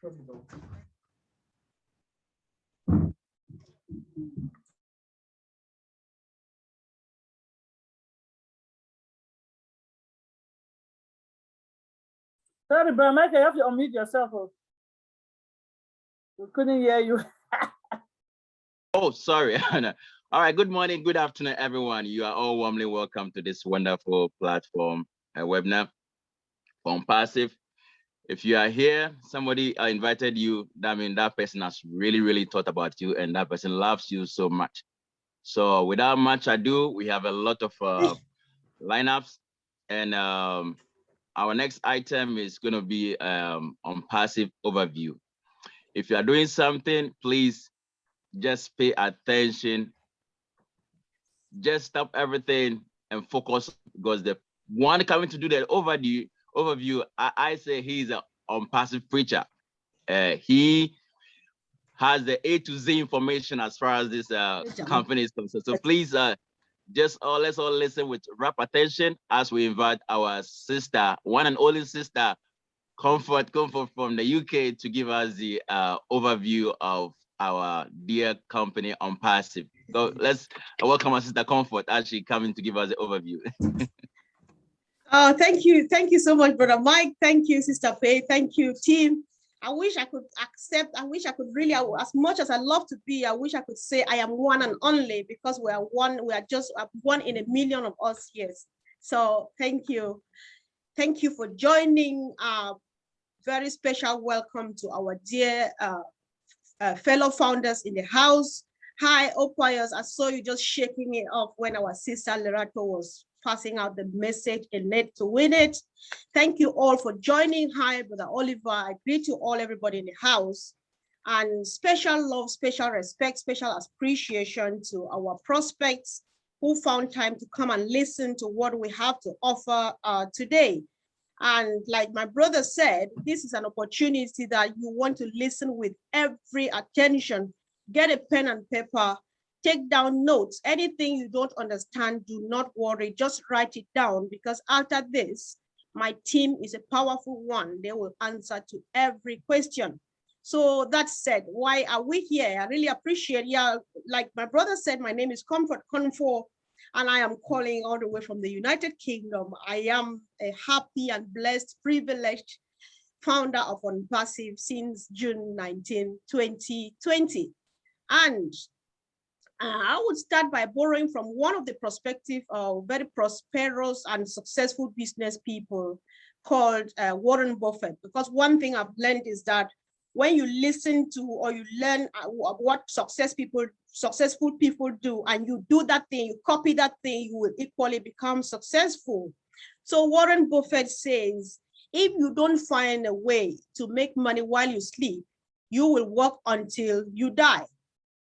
Sorry, but Mike, you have to unmute yourself. We couldn't hear you. Oh, sorry. All right. Good morning. Good afternoon, everyone. You are all warmly welcome to this wonderful platform webinar from Passive. If you are here, somebody invited you. That means that person has really thought about you, and that person loves you so much. So without much ado, we have a lot of lineups, and our next item is going to be on passive overview. If you are doing something, please just pay attention. Just stop everything and focus, because the one coming to do the overview, I say he's an unpassive preacher. He has the A to Z information as far as this company is concerned. So please, let's all listen with rapt attention as we invite our sister, one and only sister, Comfort from the UK, to give us the overview of our dear company on Passive. So let's welcome our sister Comfort as she coming to give us the overview. Oh, thank you so much, Brother Mike. Thank you, Sister Faye. Thank you, team. I wish I could accept. I wish I could really, as much as I love to be, I wish I could say I am one and only, because we are one. We are just one in a million of us. Yes. So thank you for joining. Very special welcome to our dear fellow founders in the house. Hi, Opoyos. I saw you just shaking it off when our sister Lerato was passing out the message, a net to win it. Thank you all for joining. Hi, Brother Oliver. I greet you all, everybody in the house. And special love, special respect, special appreciation to our prospects who found time to come and listen to what we have to offer today. And like my brother said, this is an opportunity that you want to listen with every attention. Get a pen and paper, take down notes. Anything you don't understand, do not worry, just write it down, because after this, my team is a powerful one. They will answer to every question. So that said, why are we here? I really appreciate, like my brother said, my name is Comfort Confor, and I am calling all the way from the United Kingdom. I am a happy and blessed, privileged founder of OnPassive since June 19, 2020. And I would start by borrowing from one of the prospective, very prosperous and successful business people called Warren Buffett. Because one thing I've learned is that when you listen to or you learn what successful people do, and you do that thing, you copy that thing, you will equally become successful. So Warren Buffett says, if you don't find a way to make money while you sleep, you will work until you die,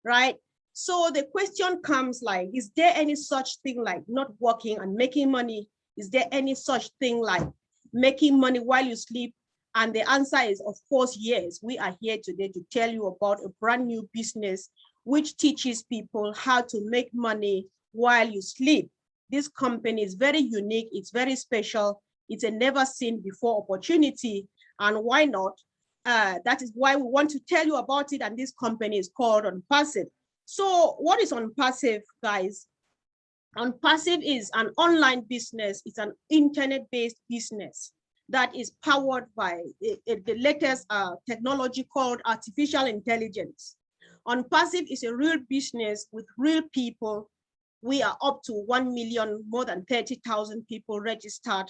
right? So the question comes like, is there any such thing like not working and making money? Is there any such thing like making money while you sleep? And the answer is, of course, yes. We are here today to tell you about a brand new business which teaches people how to make money while you sleep. This company is very unique. It's very special. It's a never seen before opportunity. And why not? That is why we want to tell you about it. And this company is called OnPassive. So what is OnPassive, guys? OnPassive is an online business. It's an internet-based business that is powered by the latest technology called artificial intelligence. OnPassive is a real business with real people. We are up to 1 million, more than 30,000 people registered,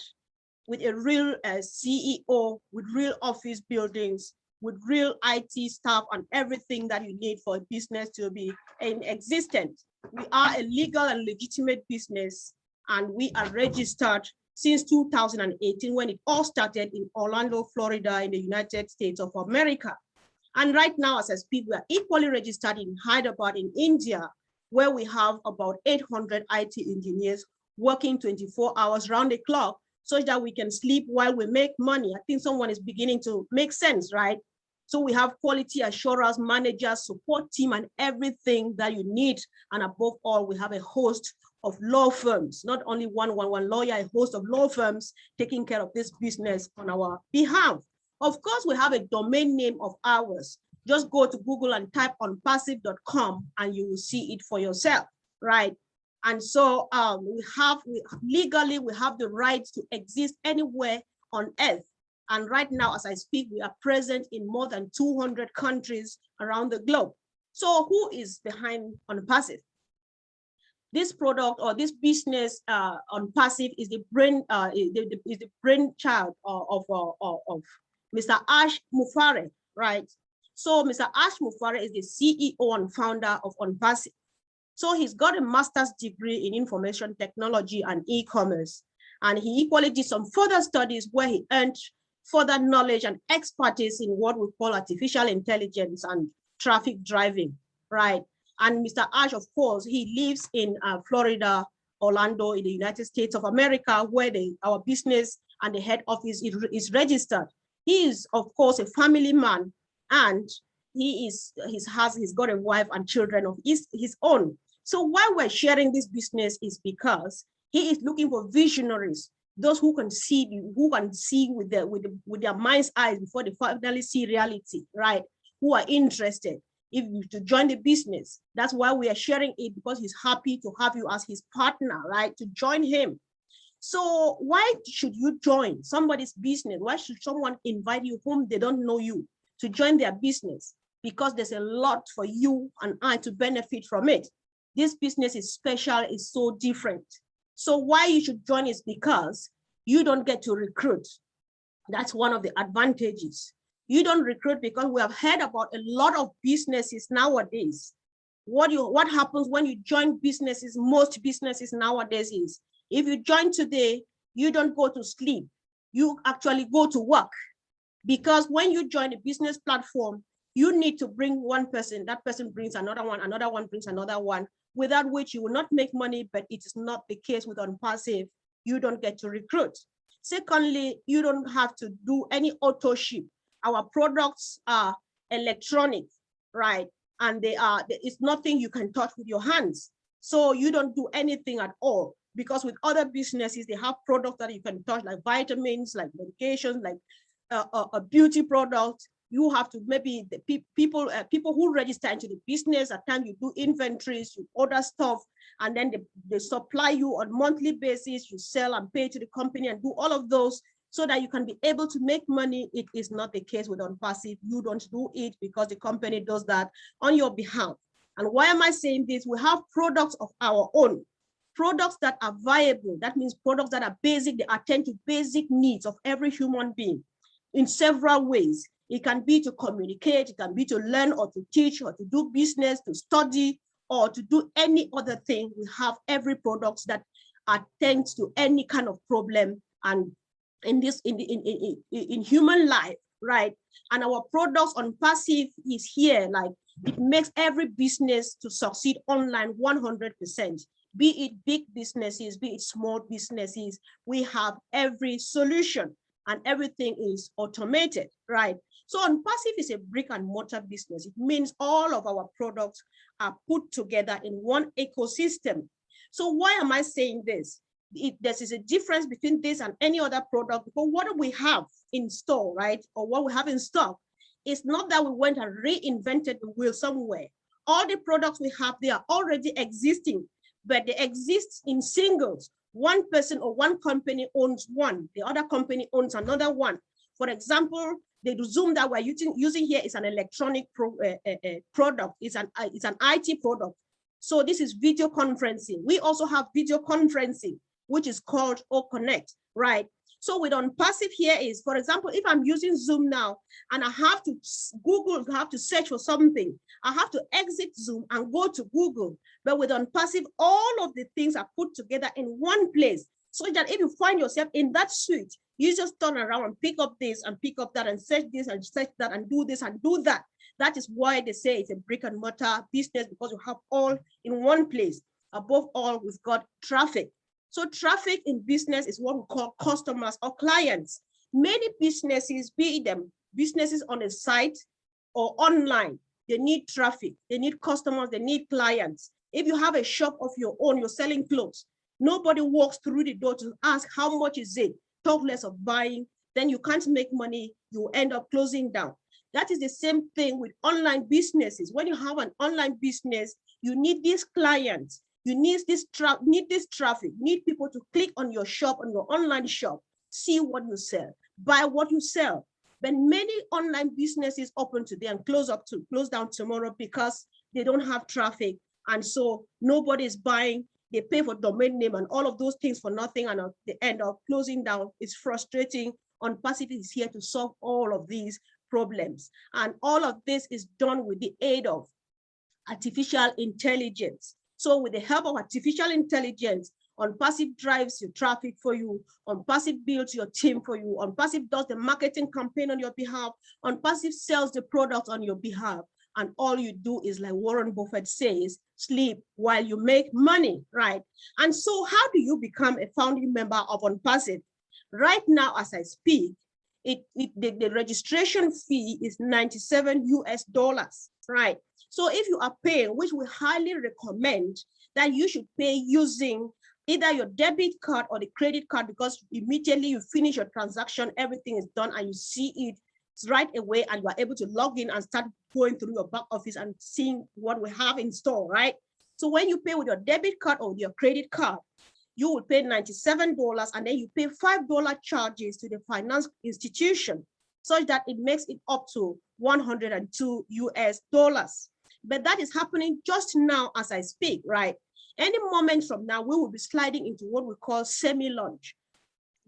with a real CEO, with real office buildings, with real IT staff and everything that you need for a business to be in existence. We are a legal and legitimate business, and we are registered since 2018, when it all started in Orlando, Florida, in the United States of America. And right now, as I speak, we are equally registered in Hyderabad in India, where we have about 800 IT engineers working 24 hours round the clock, so that we can sleep while we make money. I think someone is beginning to make sense, right? So we have quality assurance managers, support team, and everything that you need. And above all, we have a host of law firms, not only one lawyer, a host of law firms taking care of this business on our behalf. Of course, we have a domain name of ours. Just go to Google and type onpassive.com and you will see it for yourself, right? And so legally, we have the right to exist anywhere on earth. And right now, as I speak, we are present in more than 200 countries around the globe. So who is behind OnPassive? This product or this business OnPassive is the brainchild of Mr. Ash Mufareh, right? So Mr. Ash Mufareh is the CEO and founder of OnPassive. So he's got a master's degree in information technology and e-commerce. And he equally did some further studies where he earned further knowledge and expertise in what we call artificial intelligence and traffic driving, right? And Mr. Ash, of course, he lives in Florida, Orlando, in the United States of America, where our business and the head office is registered. He is, of course, a family man, and he's got a wife and children of his own. So why we're sharing this business is because he is looking for visionaries, those who can see with their mind's eyes before they finally see reality, right? Who are interested to join the business. That's why we are sharing it, because he's happy to have you as his partner, right? To join him. So why should you join somebody's business? Why should someone invite you whom they don't know you to join their business? Because there's a lot for you and I to benefit from it. This business is special, it's so different. So why you should join is because you don't get to recruit. That's one of the advantages. You don't recruit because we have heard about a lot of businesses nowadays. What happens when you join businesses, most businesses nowadays is, if you join today, you don't go to sleep. You actually go to work. Because when you join a business platform, you need to bring one person, that person brings another one brings another one, without which you will not make money, but it is not the case with OnPassive. You don't get to recruit. Secondly, you don't have to do any auto ship. Our products are electronic, right? And it's nothing you can touch with your hands. So you don't do anything at all, because with other businesses, they have products that you can touch, like vitamins, like medications, like a beauty product. You have to, maybe the people who register into the business, at times you do inventories, you order stuff, and then they supply you on monthly basis, you sell and pay to the company and do all of those so that you can be able to make money. It is not the case with OnPassive. You don't do it because the company does that on your behalf. And why am I saying this? We have products of our own, products that are viable. That means products that are basic, they attend to basic needs of every human being in several ways. It can be to communicate, it can be to learn or to teach or to do business, to study, or to do any other thing. We have every product that attends to any kind of problem and in human life, right? And our products OnPassive is here, like it makes every business to succeed online 100%. Be it big businesses, be it small businesses, we have every solution and everything is automated, right? So OnPassive is a brick and mortar business. It means all of our products are put together in one ecosystem. So why am I saying this? There is a difference between this and any other product, because what do we have in store, right? Or what we have in stock, it's not that we went and reinvented the wheel somewhere. All the products we have, they are already existing, but they exist in singles. One person or one company owns one, the other company owns another one. For example, the Zoom that we're using here is an electronic product. It's an IT product. So this is video conferencing. We also have video conferencing, which is called OConnect, right? So with OnPassive here is, for example, if I'm using Zoom now and I have to search for something, I have to exit Zoom and go to Google. But with OnPassive, all of the things are put together in one place, so that if you find yourself in that suite, you just turn around and pick up this and pick up that and search this and search that and do this and do that. That is why they say it's a brick and mortar business, because you have all in one place. Above all, we've got traffic. So traffic in business is what we call customers or clients. Many businesses, be them businesses on a site or online, they need traffic, they need customers, they need clients. If you have a shop of your own, you're selling clothes, nobody walks through the door to ask how much is it, talk less of buying, then you can't make money, you end up closing down. That is the same thing with online businesses. When you have an online business, you need these clients, you need this traffic, need people to click on your shop, on your online shop, see what you sell, buy what you sell. But many online businesses open today and close down tomorrow because they don't have traffic. And so nobody is buying, they pay for domain name and all of those things for nothing, and at the end of closing down. It's frustrating. OnPassive is here to solve all of these problems. And all of this is done with the aid of artificial intelligence. So with the help of artificial intelligence, OnPassive drives your traffic for you, OnPassive builds your team for you, OnPassive does the marketing campaign on your behalf, OnPassive sells the product on your behalf. And all you do is, like Warren Buffett says, sleep while you make money, right? And so how do you become a founding member of OnPassive? Right now, as I speak, the registration fee is $97 US, right? So if you are paying, which we highly recommend that you should pay using either your debit card or the credit card, because immediately you finish your transaction, everything is done and you see it right away, and you are able to log in and start going through your back office and seeing what we have in store, right? So when you pay with your debit card or your credit card, you will pay $97, and then you pay $5 charges to the finance institution, such that it makes it up to $102 US. But that is happening just now as I speak, right? Any moment from now, we will be sliding into what we call semi-launch.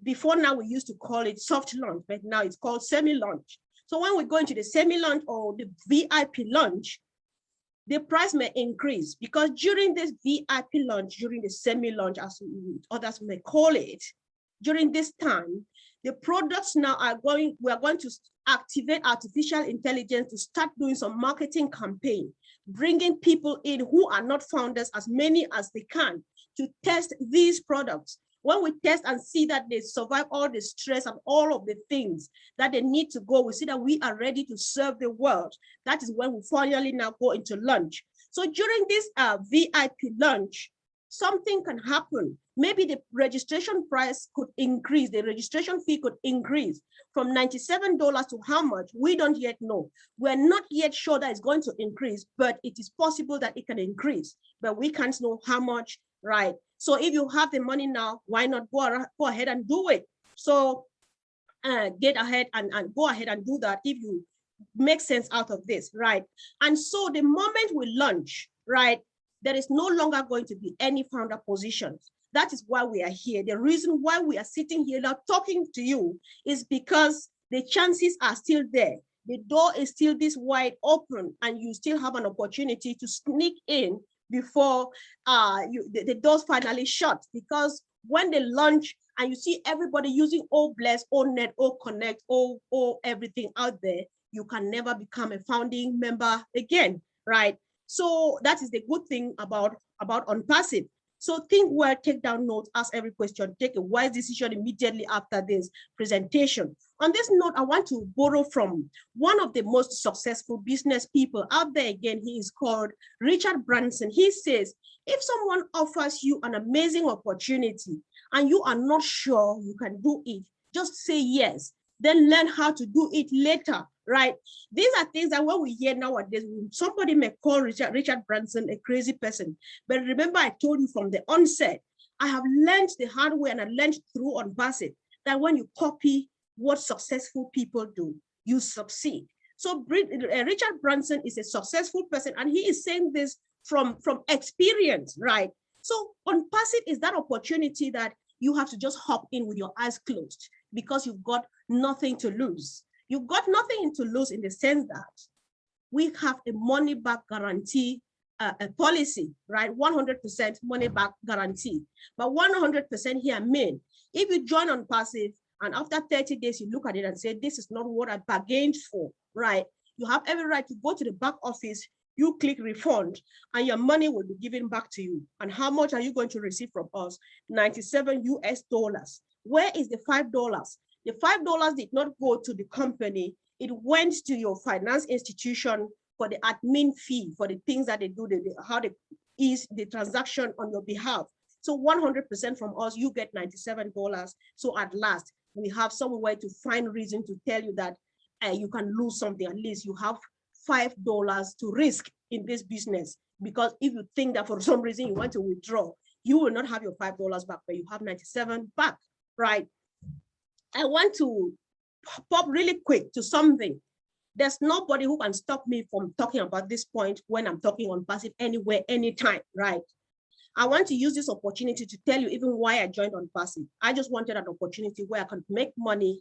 Before now, we used to call it soft launch, but now it's called semi-launch. So when we go into the semi-launch or the VIP launch, the price may increase, because during this VIP launch, during the semi-launch, as others may call it, during this time, the products now we are going to activate artificial intelligence to start doing some marketing campaign, bringing people in who are not founders, as many as they can, to test these products. When we test and see that they survive all the stress and all of the things that they need to go, we see that we are ready to serve the world. That is when we finally now go into launch. So during this VIP launch, something can happen. Maybe the registration price could increase, the registration fee could increase from $97 to how much, we don't yet know. We're not yet sure that it's going to increase, but it is possible that it can increase, but we can't know how much, right? So if you have the money now, why not go ahead and do it? So get ahead and go ahead and do that if you make sense out of this, right? And so the moment we launch, right, there is no longer going to be any founder positions. That is why we are here. The reason why we are sitting here now talking to you is because the chances are still there. The door is still this wide open, and you still have an opportunity to sneak in before the doors finally shut. Because when they launch and you see everybody using OBless, ONet, OConnect, everything out there, you can never become a founding member again, right? So that is the good thing about OnPassive. So think well, take down notes, ask every question, take a wise decision immediately after this presentation. On this note, I want to borrow from one of the most successful business people out there. Again, he is called Richard Branson. He says, if someone offers you an amazing opportunity and you are not sure you can do it, just say yes, then learn how to do it later, right? These are things that when we hear nowadays, somebody may call Richard Branson a crazy person. But remember, I told you from the onset, I have learned the hard way, and I learned through OnPassive that when you copy what successful people do, you succeed. So Richard Branson is a successful person, and he is saying this from experience, right? So OnPassive is that opportunity that you have to just hop in with your eyes closed, because you've got nothing to lose. You've got nothing to lose in the sense that we have a money back guarantee policy, right? 100% money back guarantee. But 100% here mean, if you join OnPassive and after 30 days, you look at it and say, this is not what I bargained for, right? You have every right to go to the back office, you click refund, and your money will be given back to you. And how much are you going to receive from us? $97 US. Where is the $5? The $5 did not go to the company. It went to your finance institution for the admin fee, for the things that they do, how they ease the transaction on your behalf. So 100% from us, you get $97. So at last, we have somewhere to find reason to tell you that you can lose something. At least you have $5 to risk in this business, because if you think that for some reason you want to withdraw, you will not have your $5 back, but you have 97 back, right? I want to pop really quick to something. There's nobody who can stop me from talking about this point when I'm talking on passive anywhere, anytime, right? I want to use this opportunity to tell you even why I joined on passive. I just wanted an opportunity where I can make money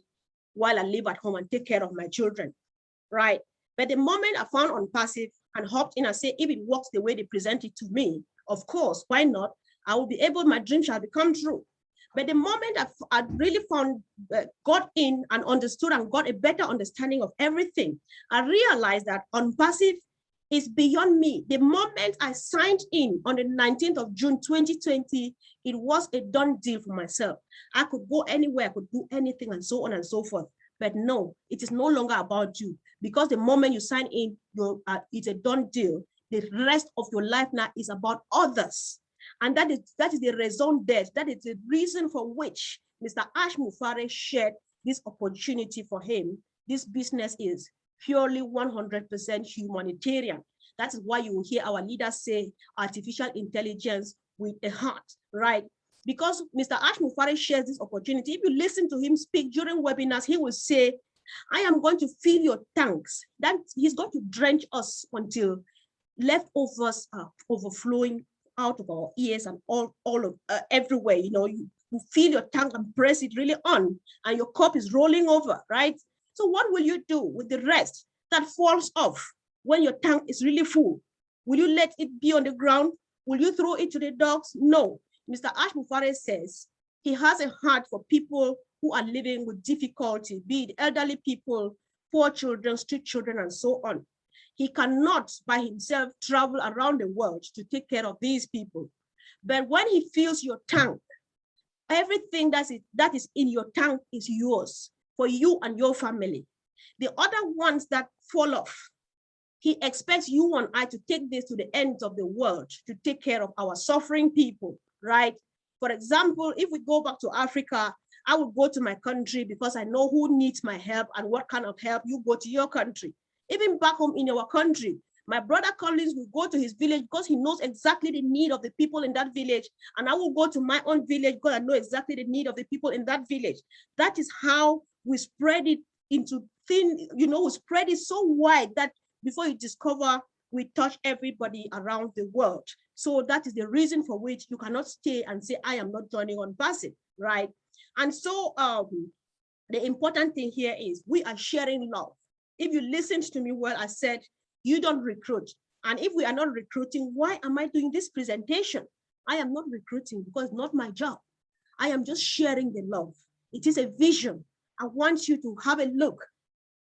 while I live at home and take care of my children, right? But the moment I found on passive and hopped in and say, if it works the way they present it to me, of course, why not? I will be able, my dream shall become true. But the moment I really found, got in and understood and got a better understanding of everything, I realized that on passive is beyond me. The moment I signed in on the 19th of June, 2020, it was a done deal for myself. I could go anywhere, I could do anything and so on and so forth. But no, it is no longer about you, because the moment you sign in, it's a done deal. The rest of your life now is about others. And that is the raison d'etre. That is the reason for which Mr. Ash Mufare shared this opportunity for him. This business is purely 100% humanitarian. That is why you will hear our leaders say artificial intelligence with a heart, right? Because Mr. Ash Mufare shares this opportunity. If you listen to him speak during webinars, he will say, I am going to fill your tanks. That he's going to drench us until leftovers are overflowing out of our ears and all of everywhere. You know, you fill your tank and press it really on, and your cup is rolling over, right? So what will you do with the rest that falls off when your tank is really full? Will you let it be on the ground? Will you throw it to the dogs? No. Mr. Ash Mufare says he has a heart for people who are living with difficulty, be it elderly people, poor children, street children, and so on. He cannot by himself travel around the world to take care of these people. But when he fills your tank, everything that is in your tank is yours for you and your family. The other ones that fall off, he expects you and I to take this to the ends of the world to take care of our suffering people, right? For example, if we go back to Africa, I would go to my country because I know who needs my help and what kind of help. You go to your country. Even back home in our country, my brother Collins will go to his village because he knows exactly the need of the people in that village. And I will go to my own village because I know exactly the need of the people in that village. That is how we spread it into thin, you know, we spread it so wide that before you discover, we touch everybody around the world. So that is the reason for which you cannot stay and say, I am not joining on passive, right? And so the important thing here is we are sharing love. If you listened to me well, I said, you don't recruit. And if we are not recruiting, why am I doing this presentation? I am not recruiting because it's not my job. I am just sharing the love. It is a vision. I want you to have a look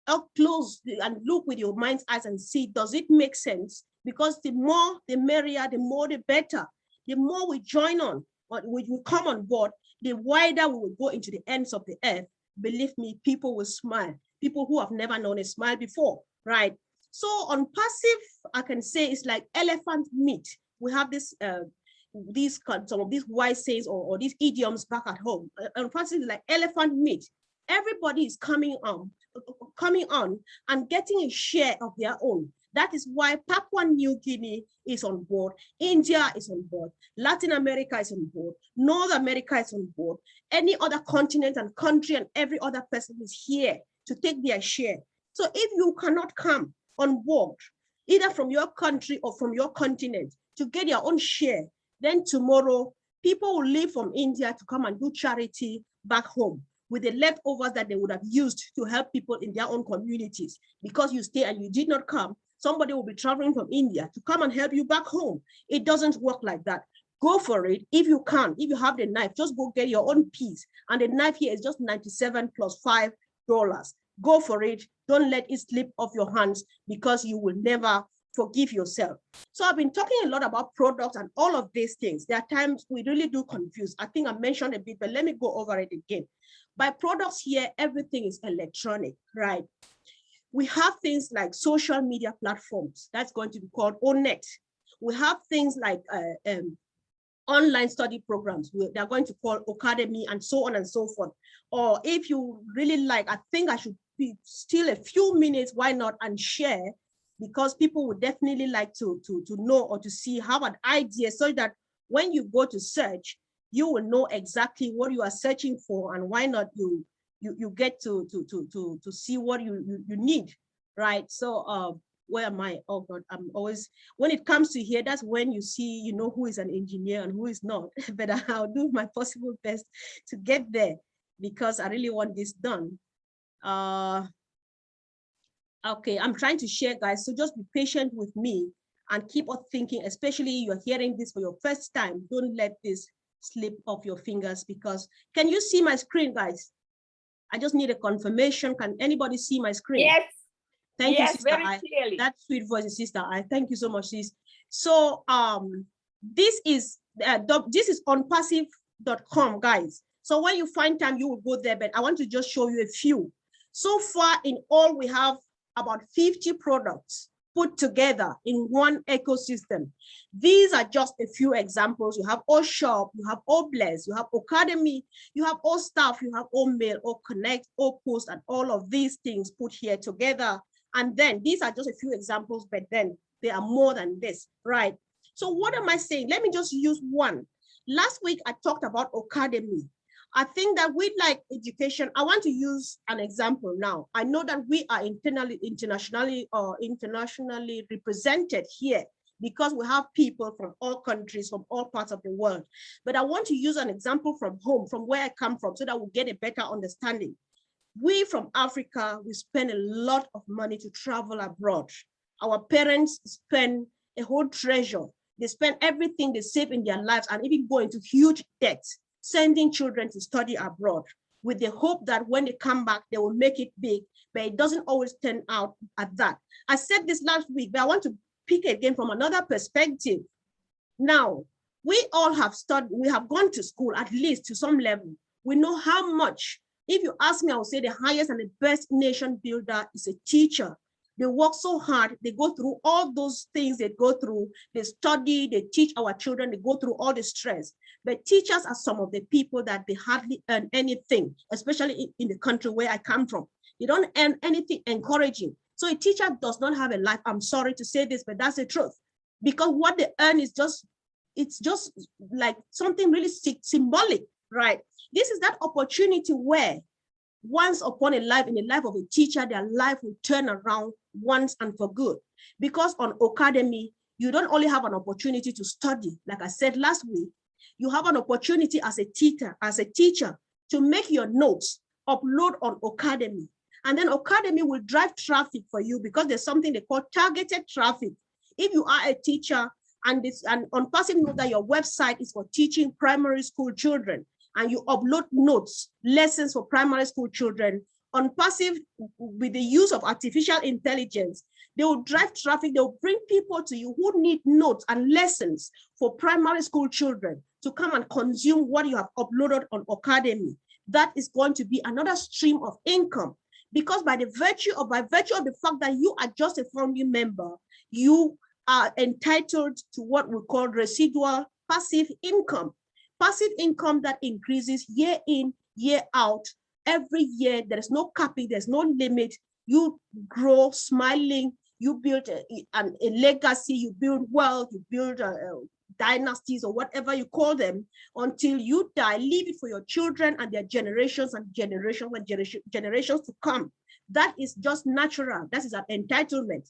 up close and look with your mind's eyes and see, does it make sense? Because the more, the merrier, the more, the better. The more we join on, or we come on board, the wider we will go into the ends of the earth. Believe me, people will smile. People who have never known a smile before, right? So on passive, I can say it's like elephant meat. We have this, some of these wise sayings or these idioms back at home. On passive, is like elephant meat. Everybody is coming on and getting a share of their own. That is why Papua New Guinea is on board, India is on board, Latin America is on board, North America is on board, any other continent and country and every other person is here to take their share. So if you cannot come on board, either from your country or from your continent to get your own share, then tomorrow people will leave from India to come and do charity back home with the leftovers that they would have used to help people in their own communities. Because you stay and you did not come, somebody will be traveling from India to come and help you back home. It doesn't work like that. Go for it. If you can, if you have the knife, just go get your own piece. And the knife here is just $97 plus $5. Go for it. Don't let it slip off your hands because you will never forgive yourself. So I've been talking a lot about products and all of these things. There are times we really do confuse. I think I mentioned a bit, but let me go over it again. By products here, everything is electronic, right? We have things like social media platforms. That's going to be called Onet. We have things like online study programs. They're going to call Academy and so on and so forth. Or if you really like, I think I should be still a few minutes, why not, and share, because people would definitely like to know or to see, have an idea, so that when you go to search, you will know exactly what you are searching for, and why not you get to see what you need, right? So where am I? Oh God, I'm always, when it comes to here, that's when you see, you know, who is an engineer and who is not. But I'll do my possible best to get there, because I really want this done. Okay, I'm trying to share, guys, so just be patient with me and keep on thinking, especially you're hearing this for your first time. Don't let this slip off your fingers, because can you see my screen, guys? I just need a confirmation. Can anybody see my screen? Yes. Thank you, Sister very I. clearly. That sweet voice is Sister I. Thank you so much, sis. So this is onpassive.com, guys. So when you find time, you will go there, but I want to just show you a few. So far in all, we have about 50 products put together in one ecosystem. These are just a few examples. You have OShop, you have OBless, you have Academy, you have OStaff, you have OMail, OConnect, OPost, and all of these things put here together. And then these are just a few examples, but then there are more than this, right? So what am I saying? Let me just use one. Last week, I talked about Academy. I think that with like education, I want to use an example now. I know that we are internationally represented here, because we have people from all countries, from all parts of the world. But I want to use an example from home, from where I come from, so that we'll get a better understanding. We from Africa, we spend a lot of money to travel abroad. Our parents spend a whole treasure. They spend everything they save in their lives, and even go into huge debt, sending children to study abroad, with the hope that when they come back, they will make it big, but it doesn't always turn out at that. I said this last week, but I want to pick again from another perspective. Now, we all have studied, we have gone to school, at least to some level. We know how much. If you ask me, I would say the highest and the best nation builder is a teacher. They work so hard, they go through all those things they go through, they study, they teach our children, they go through all the stress. But teachers are some of the people that they hardly earn anything, especially in the country where I come from. They don't earn anything encouraging. So a teacher does not have a life. I'm sorry to say this, but that's the truth. Because what they earn is it's just like something really symbolic, right? This is that opportunity where once upon a life, in the life of a teacher, their life will turn around once and for good. Because on Academy, you don't only have an opportunity to study, like I said last week, you have an opportunity as a teacher to make your notes, upload on Academy. And then Academy will drive traffic for you, because there's something they call targeted traffic. If you are a teacher and on Passive know that your website is for teaching primary school children, and you upload notes, lessons for primary school children, on Passive, with the use of artificial intelligence, they will drive traffic, they will bring people to you who need notes and lessons for primary school children to come and consume what you have uploaded on Academy. That is going to be another stream of income, because by virtue of the fact that you are just a founding member, you are entitled to what we call residual passive income. Passive income that increases year in, year out. Every year, there is no capping, there's no limit. You grow smiling, you build a legacy, you build wealth, you build dynasties or whatever you call them, until you die. Leave it for your children and their generations and generations to come. That is just natural. That is an entitlement.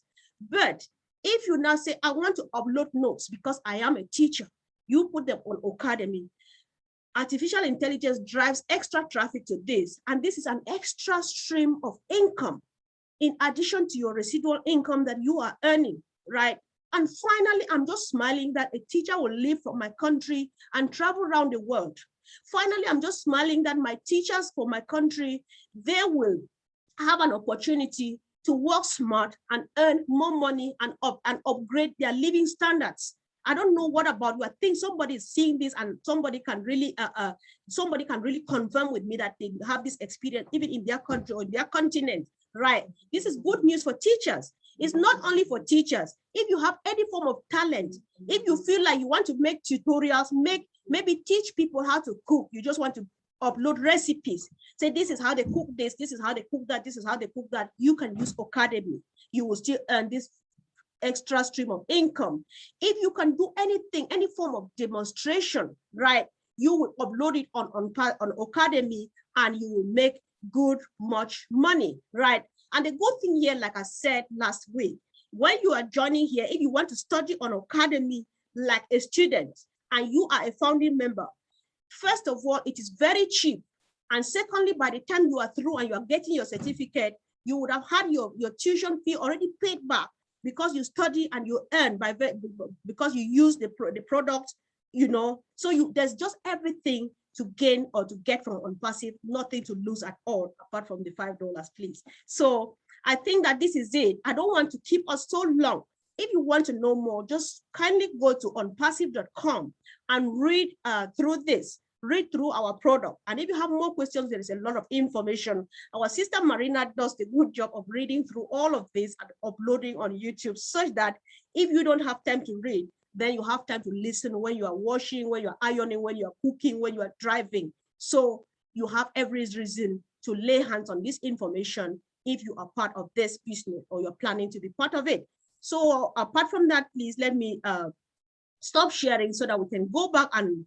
But if you now say, I want to upload notes because I am a teacher, you put them on Academy. Artificial intelligence drives extra traffic to this, and this is an extra stream of income in addition to your residual income that you are earning, right? And finally, I'm just smiling that a teacher will leave from my country and travel around the world. Finally, I'm just smiling that my teachers for my country, they will have an opportunity to work smart and earn more money and upgrade their living standards. I don't know what about you. I think somebody is seeing this, and somebody can really confirm with me that they have this experience even in their country or their continent, right? This is good news for teachers. It's not only for teachers. If you have any form of talent, if you feel like you want to make tutorials, maybe teach people how to cook, you just want to upload recipes, say this is how they cook this is how they cook that, this is how they cook that, you can use Ocademy. You will still earn this extra stream of income. If you can do anything, any form of demonstration, right, you will upload it on Ocademy and you will make much money, right? And the good thing here, like I said last week, when you are joining here, if you want to study on Ocademy like a student and you are a founding member, first of all, it is very cheap. And secondly, by the time you are through and you are getting your certificate, you would have had your tuition fee already paid back because you study and you earn because you use the product, you know. So there's just everything to gain or to get from OnPassive, nothing to lose at all, apart from the $5, please. So I think that this is it. I don't want to keep us so long. If you want to know more, just kindly go to onpassive.com and read through our product. And if you have more questions, there is a lot of information. Our sister Marina does the good job of reading through all of this and uploading on YouTube, such that if you don't have time to read, then you have time to listen when you are washing, when you are ironing, when you are cooking, when you are driving. So you have every reason to lay hands on this information if you are part of this business or you're planning to be part of it. So apart from that, please let me stop sharing so that we can go back and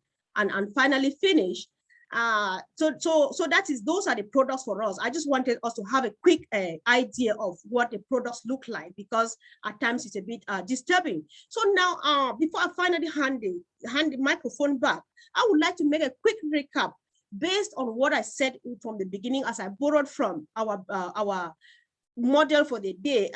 finally finish. So those are the products for us. I just wanted us to have a quick idea of what the products look like, because at times it's a bit disturbing. So now, before I finally hand the microphone back, I would like to make a quick recap based on what I said from the beginning, as I borrowed from our model for the day,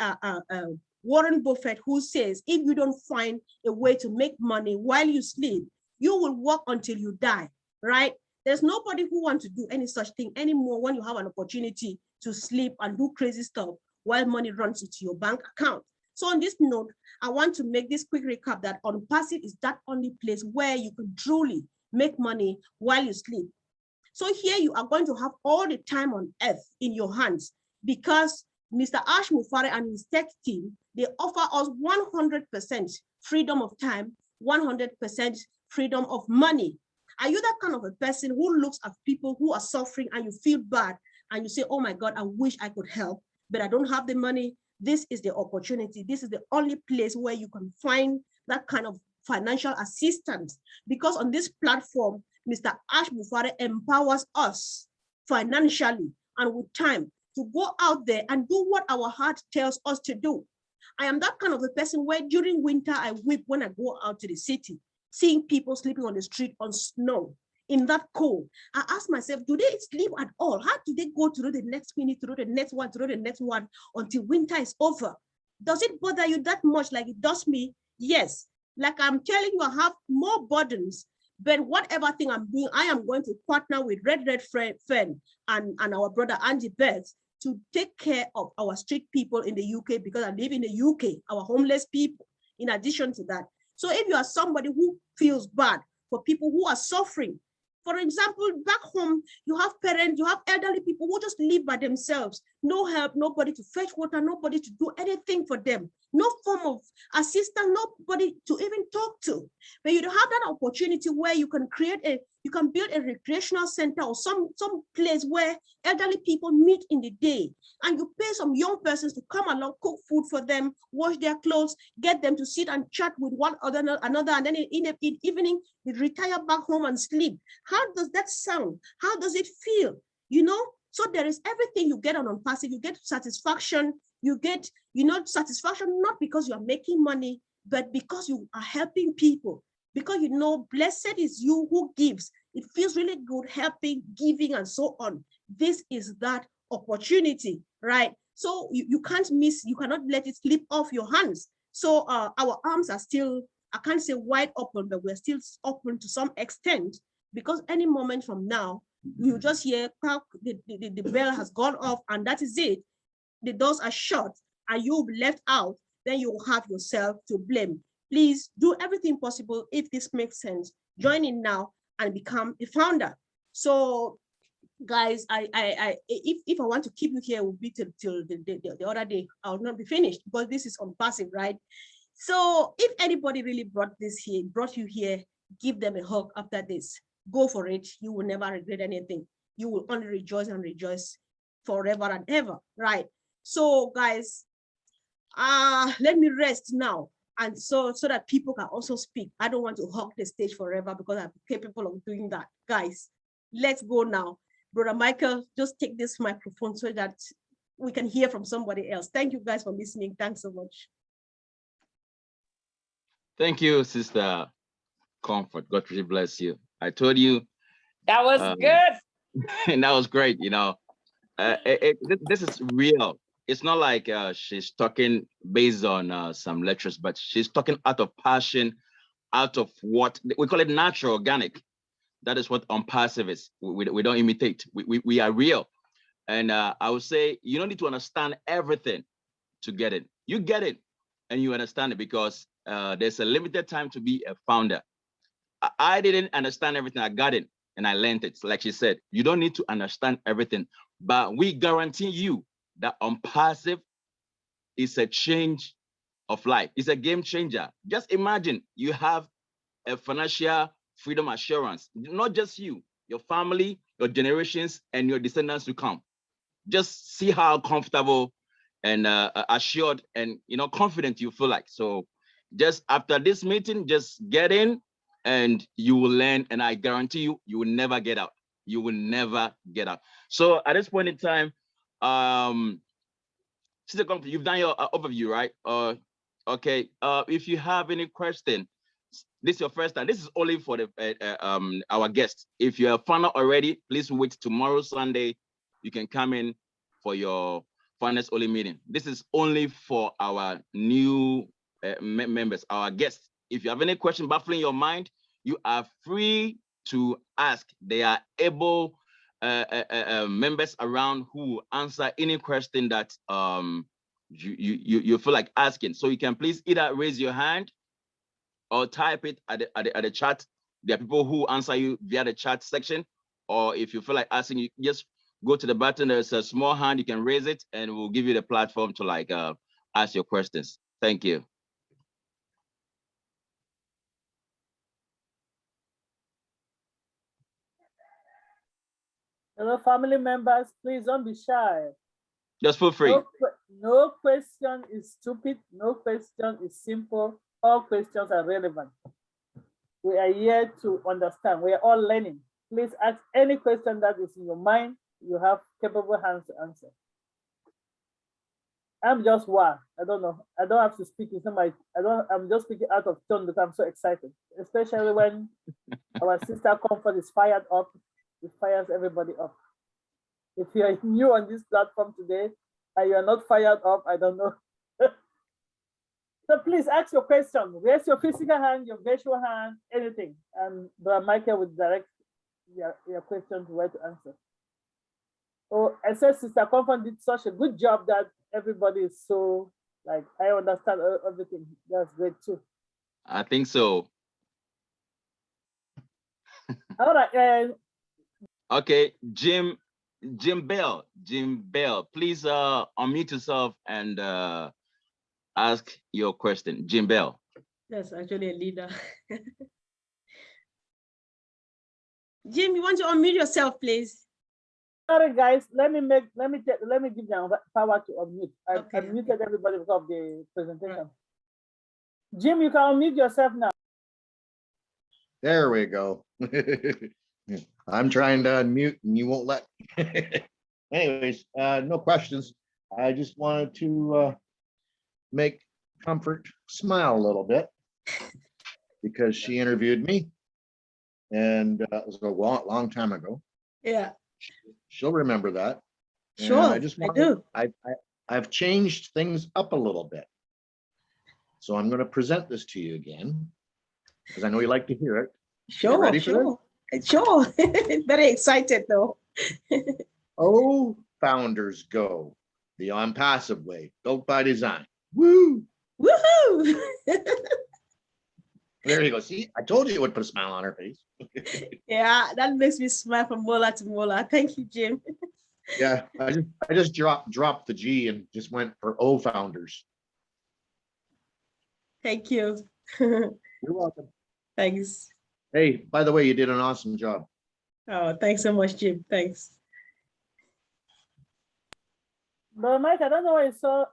Warren Buffett, who says, if you don't find a way to make money while you sleep, you will work until you die, right? There's nobody who wants to do any such thing anymore when you have an opportunity to sleep and do crazy stuff while money runs into your bank account. So on this note, I want to make this quick recap that OnPassive is that only place where you can truly make money while you sleep. So here you are going to have all the time on earth in your hands, because Mr. Ash Mufareh and his tech team, they offer us 100% freedom of time, 100% freedom of money. Are you that kind of a person who looks at people who are suffering and you feel bad and you say, oh my God, I wish I could help, but I don't have the money? This is the opportunity. This is the only place where you can find that kind of financial assistance, because on this platform, Mr. Ash Mufareh empowers us financially and with time to go out there and do what our heart tells us to do. I am that kind of a person where during winter, I weep when I go out to the city, seeing people sleeping on the street on snow in that cold. I ask myself, do they sleep at all? How do they go through the next minute, through the next one, through the next one until winter is over? Does it bother you that much like it does me? Yes. Like I'm telling you, I have more burdens, but whatever thing I'm doing, I am going to partner with Red Fen and our brother Andy Betts to take care of our street people in the UK, because I live in the UK, our homeless people, in addition to that. So if you are somebody who feels bad for people who are suffering, for example, back home, you have parents, you have elderly people who just live by themselves, no help, nobody to fetch water, nobody to do anything for them, no form of assistance, nobody to even talk to. But you don't have that opportunity where you can build a recreational center or some place where elderly people meet in the day, and you pay some young persons to come along, cook food for them, wash their clothes, get them to sit and chat with one another, and then in the evening, they retire back home and sleep. How does that sound? How does it feel? You know, so there is everything you get on OnPassive. You get satisfaction. You get, satisfaction not because you are making money, but because you are helping people. Because blessed is you who gives. It feels really good helping, giving, and so on. This is that opportunity, right? So you can't miss, you cannot let it slip off your hands. So our arms are still, I can't say wide open, but we're still open to some extent, because any moment from now, you just hear the bell has gone off, and that is it. The doors are shut and you'll be left out, then you will have yourself to blame. Please do everything possible, if this makes sense, join in now and become a founder. So guys, if I want to keep you here, it will be till the other day. I will not be finished, because this is on passive, right? So if anybody really brought you here, give them a hug after this. Go for it. You will never regret anything. You will only rejoice and rejoice forever and ever, right? So guys, let me rest now, and so that people can also speak. I don't want to hog the stage forever, because I'm capable of doing that. Guys, let's go now. Brother Michael, just take this microphone so that we can hear from somebody else. Thank you guys for listening. Thanks so much. Thank you, Sister Comfort. God really bless you. I told you. That was good. And that was great. You know, this is real. It's not like she's talking based on some lectures, but she's talking out of passion, out of what we call it natural, organic. That is what unpassive is. We don't imitate. We are real. And I would say you don't need to understand everything to get it. You get it and you understand it, because there's a limited time to be a founder. I didn't understand everything. I got it and I learned it. Like she said, you don't need to understand everything, but we guarantee you that unpassive is a change of life. It's a game changer. Just imagine you have a financial freedom assurance, not just you, your family, your generations, and your descendants to come. Just see how comfortable and assured and confident you feel like. So just after this meeting, just get in and you will learn, and I guarantee you, you will never get out. You will never get out. So at this point in time, Sister Comfort, you've done your overview, right? Okay. If you have any question, this is your first time. This is only for the our guests. If you're a founder already, please wait tomorrow, Sunday. You can come in for your founders only meeting. This is only for our new members, our guests. If you have any question baffling your mind, you are free to ask. They are able members around who answer any question that you feel like asking. So you can please either raise your hand or type it at the chat. There are people who answer you via the chat section, or if you feel like asking, you just go to the button. There's a small hand, you can raise it, and we'll give you the platform to ask your questions. Thank you. Hello, family members, please don't be shy. Just feel free. No question is stupid. No question is simple. All questions are relevant. We are here to understand. We are all learning. Please ask any question that is in your mind. You have capable hands to answer. I'm just one. I don't know. I don't have to speak. It's not my. I'm just speaking out of tone because I'm so excited, especially when our Sister Comfort is fired up. It fires everybody up. If you are new on this platform today and you are not fired up, I don't know. So please ask your question. Raise your physical hand, your virtual hand, anything. And Brother Michael will direct your question to where to answer. Oh, I said Sister Comfort did such a good job that everybody is so like, I understand everything. That's great too. I think so. All right. Okay, Jim Bell, please unmute yourself and ask your question. Jim Bell. That's actually a leader. Jim, you want to unmute yourself, please? Sorry, guys. Let me give them power to unmute. I unmuted everybody because of the presentation. Right. Jim, you can unmute yourself now. There we go. I'm trying to unmute and you won't let me. Anyways, no questions. I just wanted to make Comfort smile a little bit because she interviewed me, and it was a long time ago. Yeah. She'll remember that. Sure, and I do. I've changed things up a little bit. So I'm going to present this to you again because I know you like to hear it. Sure, ready for this? Sure. Very excited though. Oh, founders go the unpassive way, built by design. Woo! Woohoo! There you go. See, I told you it would put a smile on her face. Yeah, that makes me smile from molar to molar. Thank you, Jim. Yeah, I just dropped the G and just went for O founders. Thank you. You're welcome. Thanks. Hey, by the way, you did an awesome job. Oh, thanks so much, Jim. Thanks. But Mike, I don't know why I saw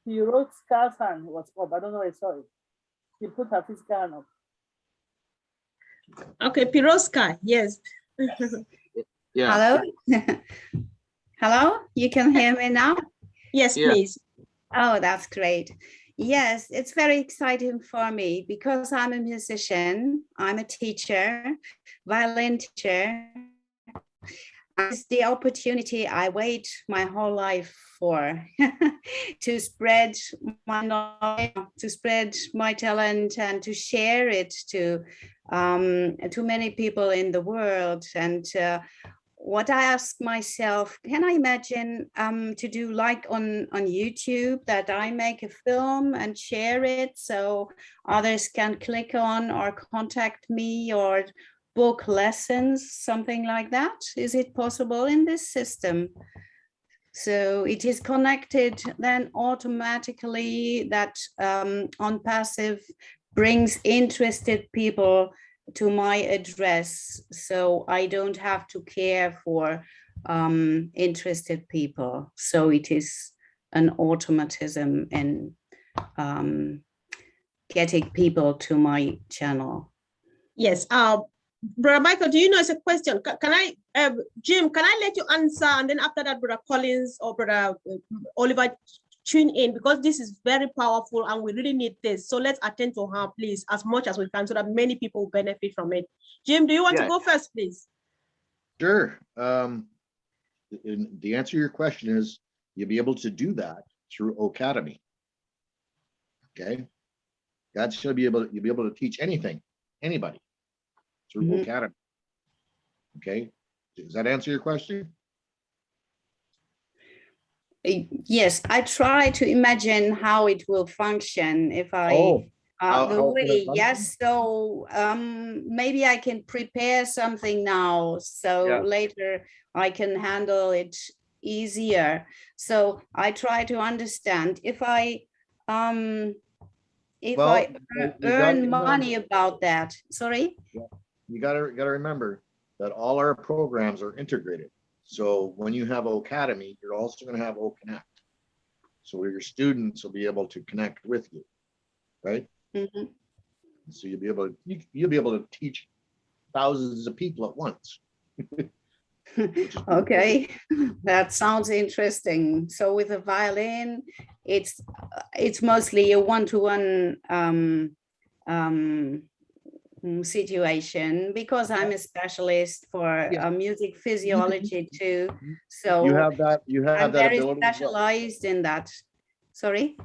he wrote Scar's hand was up. I don't know why I saw it. He put her physical hand up. Okay, Piroska, yes. Yeah. Hello? Hello, you can hear me now? Yes, Yeah. please. Oh, that's great. Yes, it's very exciting for me because I'm a musician, I'm a teacher, violin teacher. It's the opportunity I wait my whole life for to spread my knowledge, to spread my talent and to share it to many people in the world. And what I ask myself, can I imagine to do like on YouTube that I make a film and share it so others can click on or contact me or book lessons, something like that? Is it possible in this system? So it is connected then automatically that OnPassive brings interested people to my address, so I don't have to care for interested people. So it is an automatism in getting people to my channel. Yes. Brother Michael, do you know it's a question? Can I, Jim, can I let you answer? And then after that, Brother Collins or Brother Oliver tune in, because this is very powerful and we really need this. So let's attend to her, please, as much as we can so that many people benefit from it. Jim, do you want to go first, please? Sure. The answer to your question is you'll be able to do that through Ocademy. Okay. That's going to be able to, you'll be able to teach anything, anybody through Ocademy. Okay. Does that answer your question? Yes, I try to imagine how it will function if I yes, so maybe I can prepare something now so later I can handle it easier. So I try to understand if I earn money about that. Sorry? Yeah. You gotta remember that all our programs are integrated. So when you have Ocademy, you're also going to have OConnect. So your students will be able to connect with you, right? Mm-hmm. So you'll be able to teach thousands of people at once. Okay, that sounds interesting. So with a violin, it's mostly a one-to-one situation because I'm a specialist for music physiology too. So you have that I'm very ability specialized in that. Sorry?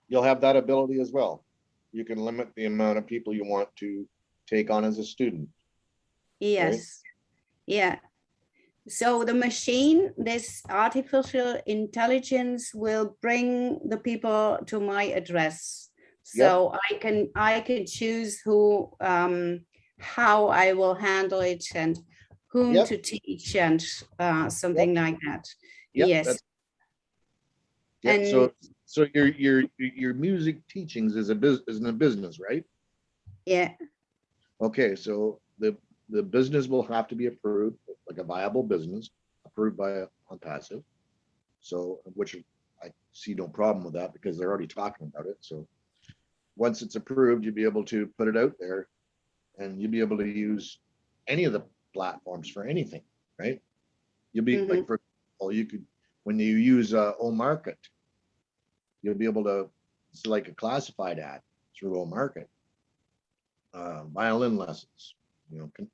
You'll have that ability as well. You can limit the amount of people you want to take on as a student. Yes. Right? Yeah. So the machine, this artificial intelligence will bring the people to my address. So I can choose who, how I will handle it and whom to teach and something like that. Yes. And so your music teachings is a business, right? Yeah. Okay, so the business will have to be approved, like a viable business, approved by OnPassive. So, which I see no problem with that because they're already talking about it. So once it's approved, you'll be able to put it out there and you'll be able to use any of the platforms for anything, right? You'll be like, for example, you could, when you use OMarket, you'll be able to, it's like a classified ad through OMarket. Violin lessons,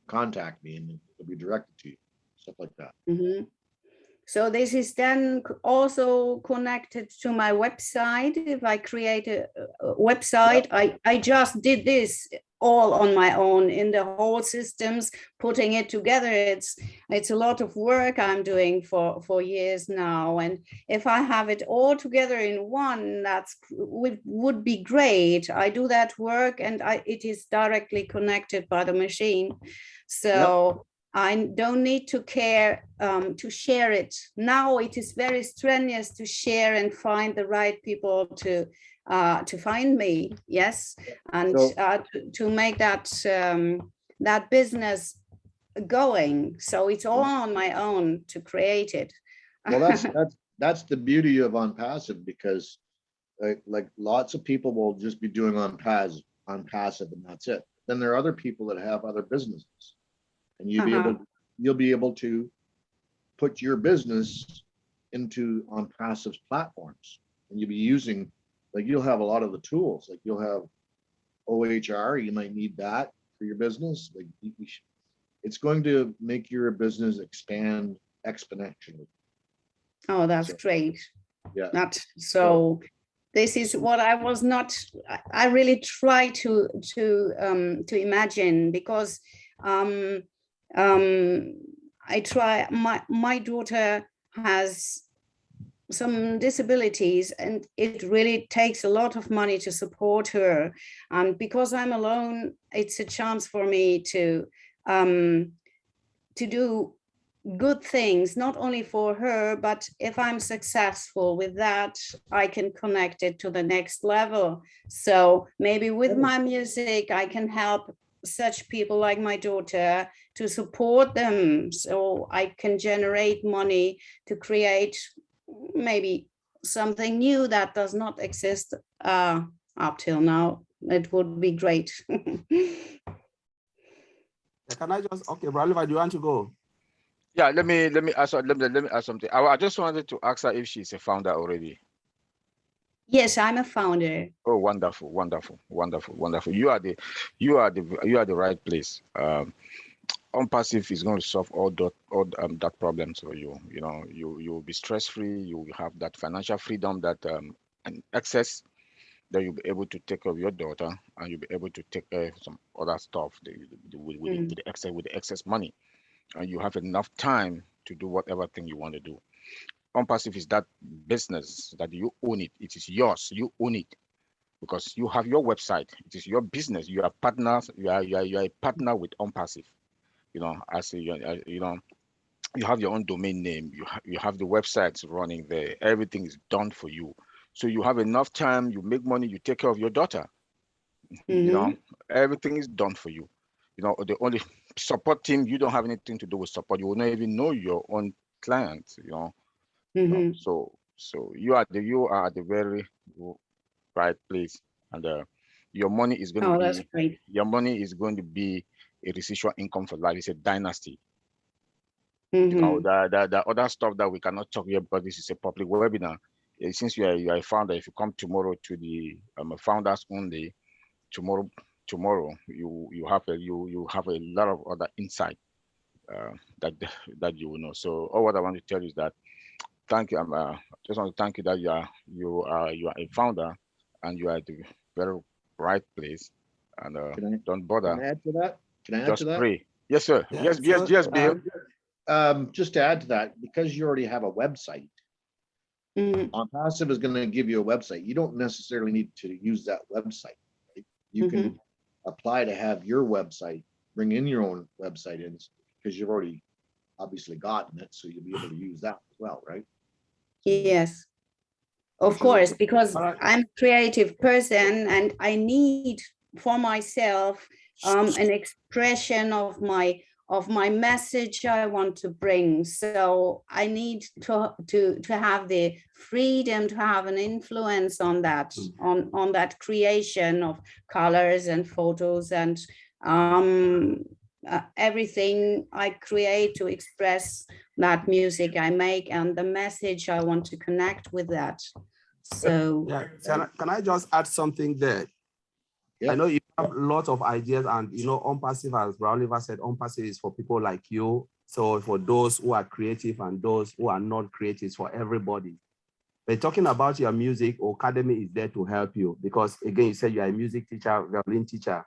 contact me and it'll be directed to you, stuff like that. So this is then also connected to my website. If I create a website, I just did this all on my own in the whole systems, putting it together. It's a lot of work I'm doing for years now. And if I have it all together in one, would be great. I do that work and it is directly connected by the machine. So I don't need to care to share it. Now it is very strenuous to share and find the right people to find me. Yes, and to make that that business going. So it's all on my own to create it. Well, that's the beauty of OnPassive, because like lots of people will just be doing OnPassive and that's it. Then there are other people that have other businesses. And you'll be able to put your business into OnPassive's platforms, and you'll be using, like, you'll have a lot of the tools. Like you'll have OHR, you might need that for your business. Like it's going to make your business expand exponentially. Oh, that's great. Yeah. This is what I was not. I really try to imagine, because I try. My daughter has some disabilities, and it really takes a lot of money to support her. And because I'm alone, it's a chance for me to do good things, not only for her, but if I'm successful with that, I can connect it to the next level. So maybe with my music, I can help such people like my daughter to support them, so I can generate money to create maybe something new that does not exist up till now. It would be great. Can I just, okay, Braliva, do you want to go? Yeah, let me ask something. I just wanted to ask her if she's a founder already. Yes, I'm a founder. Oh, wonderful, wonderful, wonderful, wonderful. You are the right place. OnPassive is going to solve all that problems for you. You know, you will be stress free. You will have that financial freedom, that and access, that you'll be able to take care of your daughter, and you'll be able to take care of some other stuff with the excess money, and you have enough time to do whatever thing you want to do. OnPassive is that business that you own it. It is yours. You own it because you have your website. It is your business. You are partners. You are a partner with OnPassive. You know, you know, you have your own domain name. You have the websites running there. Everything is done for you. So you have enough time. You make money. You take care of your daughter. You know, everything is done for you. You know, the only support team, you don't have anything to do with support. You will not even know your own clients. You know. So you are the very right place, and your money is going to be great. Your money is going to be a residual income for life. It's a dynasty. You know, the other stuff that we cannot talk here, but this is a public webinar. Since you are a founder, if you come tomorrow to the founders only, tomorrow you have a lot of other insight that you will know. So all what I want to tell you is that thank you. Just want to thank you that you are a founder, and you are at the very right place. And don't bother. Can I add to that? Just pray. Yes, sir. Yeah, Yes, Bill. Just to add to that, because you already have a website, OnPassive is going to give you a website. You don't necessarily need to use that website. Right? You can apply to have your website, bring in your own website in, because you've already obviously gotten it, so you'll be able to use that as well, right? Yes, of course, because I'm a creative person and I need for myself an expression of my message I want to bring. So I need to have the freedom to have an influence on that, on that creation of colors and photos and everything I create to express that music I make and the message I want to connect with that. So yeah, can I just add something there? Yep. I know you have lots of ideas, and you know, OnPassive, as Oliver said, OnPassive is for people like you So for those who are creative and those who are not creative, for everybody. But talking about your music, Ocademy is there to help you because again, you said you are a music teacher, violin teacher.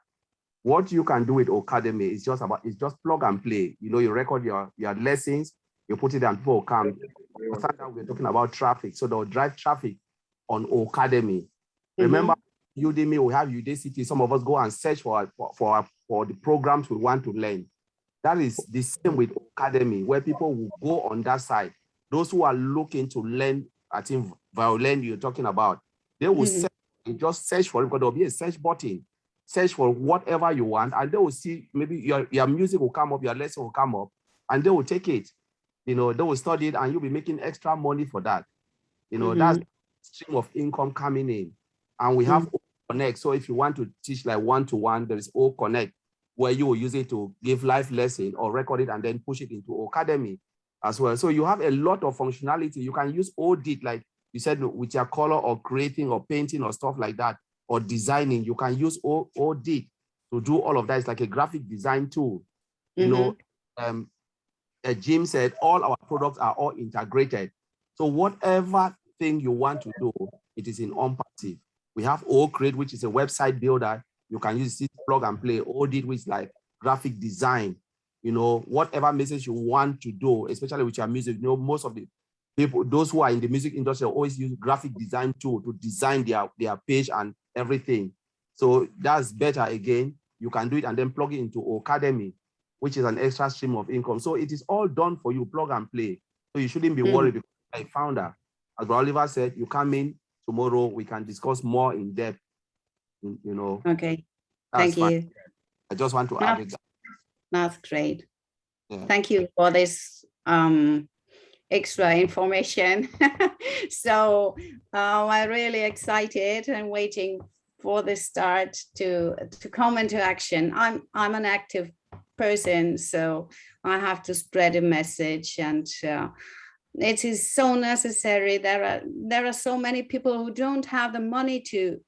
What you can do with Ocademy is just plug and play. You know, you record your lessons, you put it and people will come. We're talking about traffic, so they'll drive traffic on Ocademy. Remember, Udemy, we have Udacity. Some of us go and search for the programs we want to learn. That is the same with Ocademy, where people will go on that side. Those who are looking to learn, I think violin you're talking about, they will just search for it because there'll be a search button. Search for whatever you want, and they will see maybe your music will come up, your lesson will come up, and they will take it. You know, they will study it, and you'll be making extra money for that. You know, that's stream of income coming in. And we have Connect. So if you want to teach like one-to-one, there is O Connect, where you will use it to give live lesson or record it and then push it into Ocademy as well. So you have a lot of functionality. You can use Audit, like you said, with your color or creating or painting or stuff like that, or designing. You can use Audit to do all of that. It's like a graphic design tool. You know, Jim said all our products are all integrated. So whatever thing you want to do, it is in OnPassive. We have OCreate, which is a website builder. You can use it, plug and play. Audit, which is like graphic design. You know, whatever message you want to do, especially with your music. You know, most of the people, those who are in the music industry, always use graphic design tool to design their page and everything. So that's better. Again, you can do it and then plug it into Ocademy, which is an extra stream of income. So it is all done for you, plug and play. So you shouldn't be worried because I founder. As Oliver said, you come in tomorrow, we can discuss more in depth, you know. Okay, thank you. I just want to add it. That's great. Yeah. Thank you for this extra information. So I'm really excited and waiting for the start to come into action. I'm an active person, so I have to spread a message, and it is so necessary. There are so many people who don't have the money to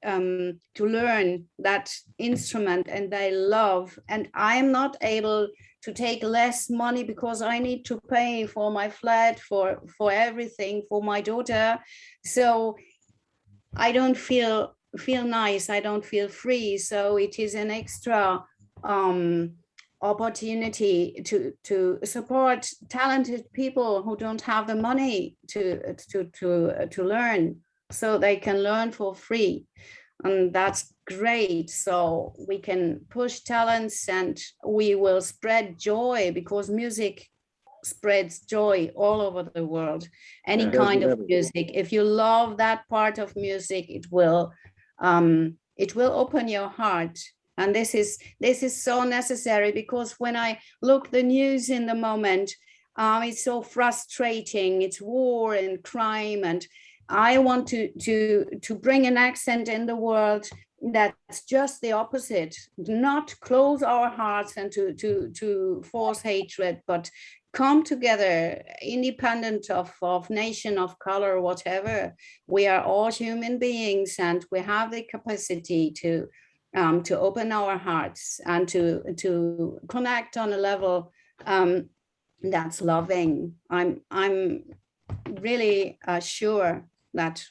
learn that instrument, and they love. And I am not able to take less money because I need to pay for my flat, for everything, for my daughter. So I don't feel nice. I don't feel free. So it is an extra opportunity to support talented people who don't have the money to learn, so they can learn for free, and that's great. So we can push talents and we will spread joy, because music spreads joy all over the world. Any kind of music, if you love that part of music, it will open your heart. And this is so necessary, because when I look the news in the moment, it's so frustrating. It's war and crime, and I want to bring an accent in the world that's just the opposite. Not close our hearts and to force hatred, but come together, independent of nation, of color, whatever. We are all human beings, and we have the capacity to open our hearts and to connect on a level that's loving. I'm really sure that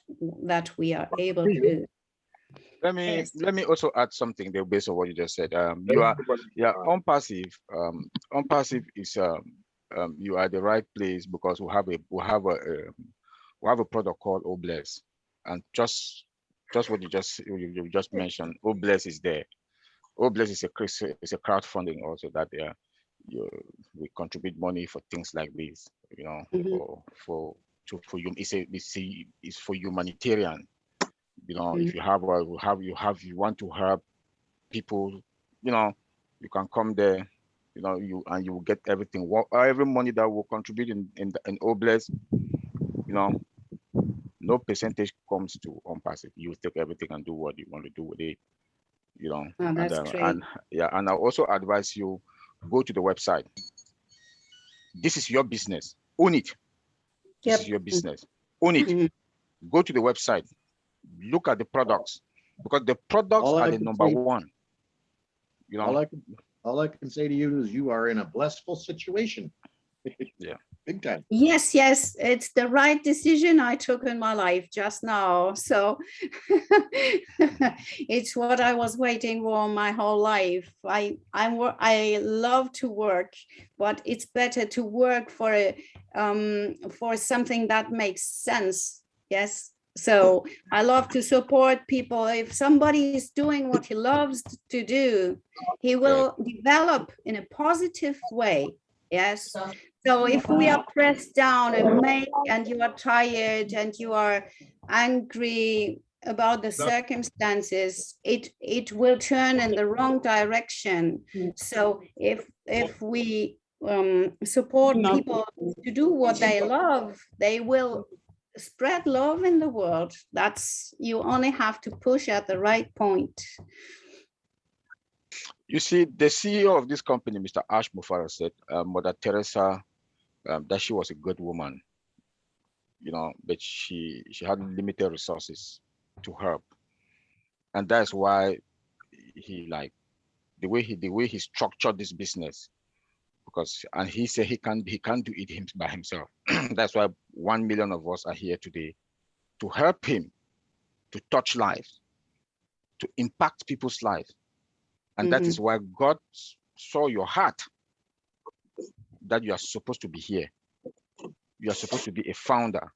we are able to. Let me also add something there based on what you just said. OnPassive. OnPassive is you are at the right place, because we have a product called Obless, and just what you just mentioned, Obless is there. Obless is a crowdfunding also that we contribute money for things like this, you know, for you. It's for humanitarian. You know, if you want to help people, you know, you can come there, you know, you will get everything. Every money that will contribute in Obless, you know, no percentage comes to OnPassive. You take everything and do what you want to do with it, you know. Oh, that's great. And I also advise you, go to the website. This is your business. Own it. This is your business. Own it. Go to the website. Look at the products, because the products are the number one. You know. All I can say to you is you are in a blissful situation. Yeah. Big time. Yes, yes, it's the right decision I took in my life just now. So it's what I was waiting for my whole life. I love to work, but it's better to work for something that makes sense. Yes. So I love to support people. If somebody is doing what he loves to do, he will develop in a positive way. Yes. So if we are pressed down and you are tired and you are angry about the circumstances, it will turn in the wrong direction. So if we support people to do what they love, they will spread love in the world. That's, you only have to push at the right point. You see, the CEO of this company, Mr. Ash Mufara, said Mother Teresa, that she was a good woman, you know, but she had limited resources to help, and that's why he, like, the way he structured this business, because, and he said he can't do it by himself. That's why 1 million of us are here today to help him to touch lives, to impact people's lives, and that is why God saw your heart, that you are supposed to be here. You are supposed to be a founder.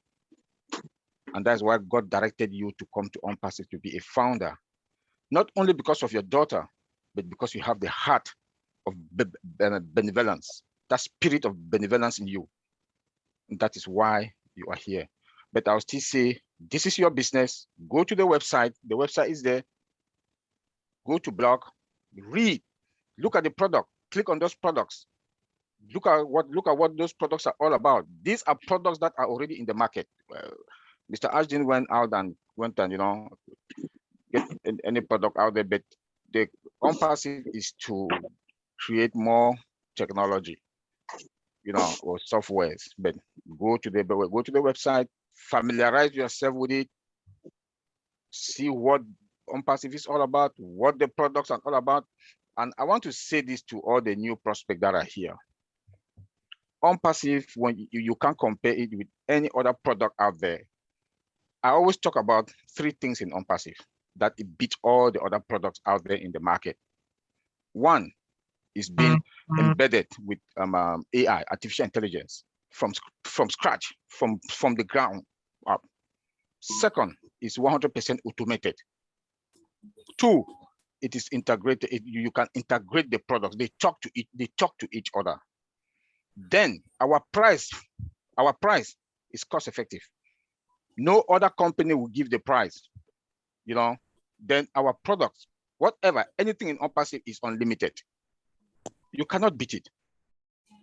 And that's why God directed you to come to OnPassive to be a founder. Not only because of your daughter, but because you have the heart of benevolence, that spirit of benevolence in you. And that is why you are here. But I'll still say, this is your business. Go to the website. The website is there. Go to blog, read, look at the product, click on those products. Look at what those products are all about. These are products that are already in the market. Mr. Ashton went and you know, get any product out there, but the OnPassive is to create more technology, you know, or softwares. But go to the website, familiarize yourself with it, see what OnPassive is all about, what the products are all about. And I want to say this to all the new prospects that are here. OnPassive, when you can't compare it with any other product out there. I always talk about 3 things in OnPassive that it beats all the other products out there in the market. One is being embedded with AI, artificial intelligence, from scratch, from the ground up. Second is 100% automated. 2, it is integrated. You can integrate the products. They talk to each other. Then our price is cost effective. No other company will give the price, you know. Then our products, whatever, anything in OnPassive is unlimited. You cannot beat it.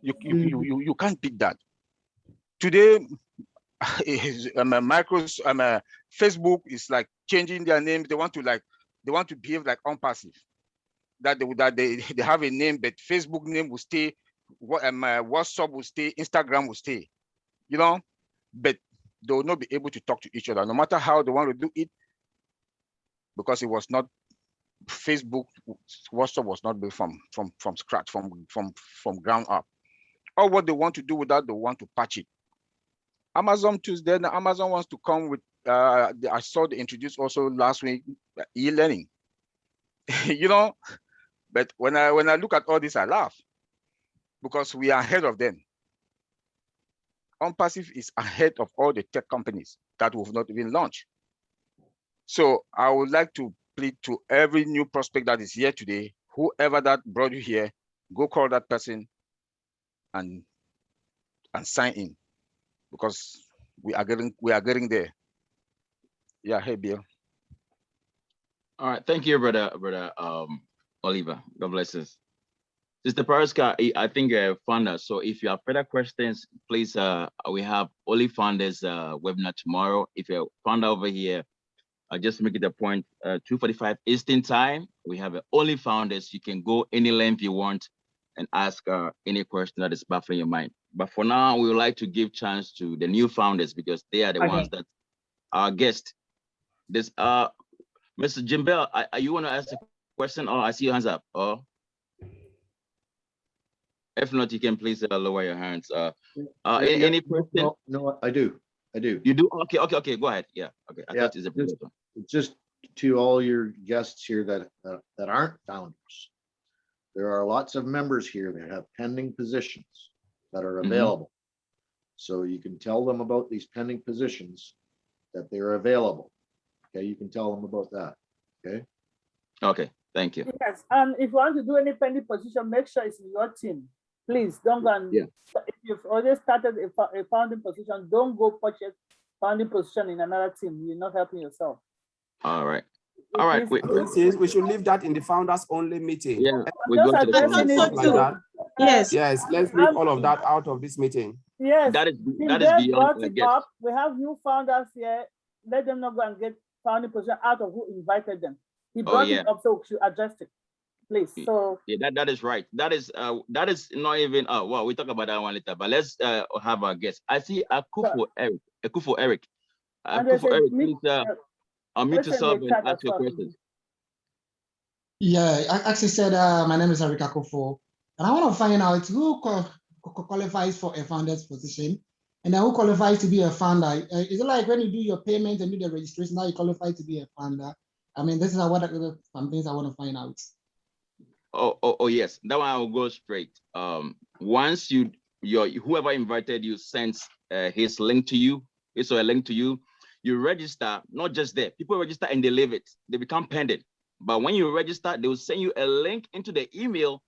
You can't beat that. Today, Facebook is like changing their name. They want to behave like OnPassive. That they have a name, but Facebook name will stay. WhatsApp will stay. Instagram will stay. You know, but they will not be able to talk to each other, no matter how they want to do it, because it was not Facebook. WhatsApp was not built from scratch, from ground up. Or what they want to do with that, they want to patch it. Amazon Tuesday, Amazon wants to come with. I saw they introduced also last week e-learning. You know, but when I look at all this, I laugh, because we are ahead of them. OnPassive is ahead of all the tech companies that will not even launch. So I would like to plead to every new prospect that is here today, whoever that brought you here, go call that person and sign in, because we are getting there. Yeah, hey Bill. All right, thank you, brother Oliver. God bless us. Sister Paraska, I think you're a founder. So if you have further questions, please, we have Only Founders webinar tomorrow. If you're a founder over here, just make it a point, 2:45 Eastern time. We have Only Founders. You can go any length you want and ask any question that is baffling your mind. But for now, we would like to give chance to the new founders, because they are the ones that are guests. This Mr. Jim Bell, are you want to ask a question? Or I see your hands up. Oh. If not, you can please lower your hands. Yeah, Any question? No, I do. You do? Okay. Go ahead. Yeah. Okay. I Yeah, thought it's a previous one. Just to all your guests here that aren't founders, there are lots of members here that have pending positions that are Mhm. available. So you can tell them about these pending positions that they're available. Okay, you can tell them about that. Okay. Okay. Thank you. Yes, and if you want to do any pending position, make sure it's in your team. Please don't go and, Yeah. if you've already started a founding position, don't go purchase founding position in another team. You're not helping yourself. All right. All right. Since we should leave that in the founders only meeting. Yeah. We Just go to the addressing founders. so it Like too. that. Yes. Yes, let's leave all of that out of this meeting. Yes. That is Team beyond brought I it guess. up. We have new founders here. Let them not go and get founding position out of who invited them. He brought yeah. it up, so we should address it, please. So Yeah, that is right. That is not even well, we talk about that one later, but let's have our guest. I see Akufo Eric. Akufo Eric. and there's Akufo a Eric, meet- please unmute question in yourself the and chat ask as your well. questions. Yeah, I actually said, my name is Eric Akufo, and I want to find out who qualifies for a founder's position, and then who qualifies to be a founder. Is it like when you do your payment and do the registration, now you qualify to be a founder? I mean, this is some things I want to find out. Oh yes, that one I will go straight. Once whoever invited you sends his link to you, it's a link to you. You register, not just there. People register and they leave it. They become pending. But when you register, they will send you a link into the email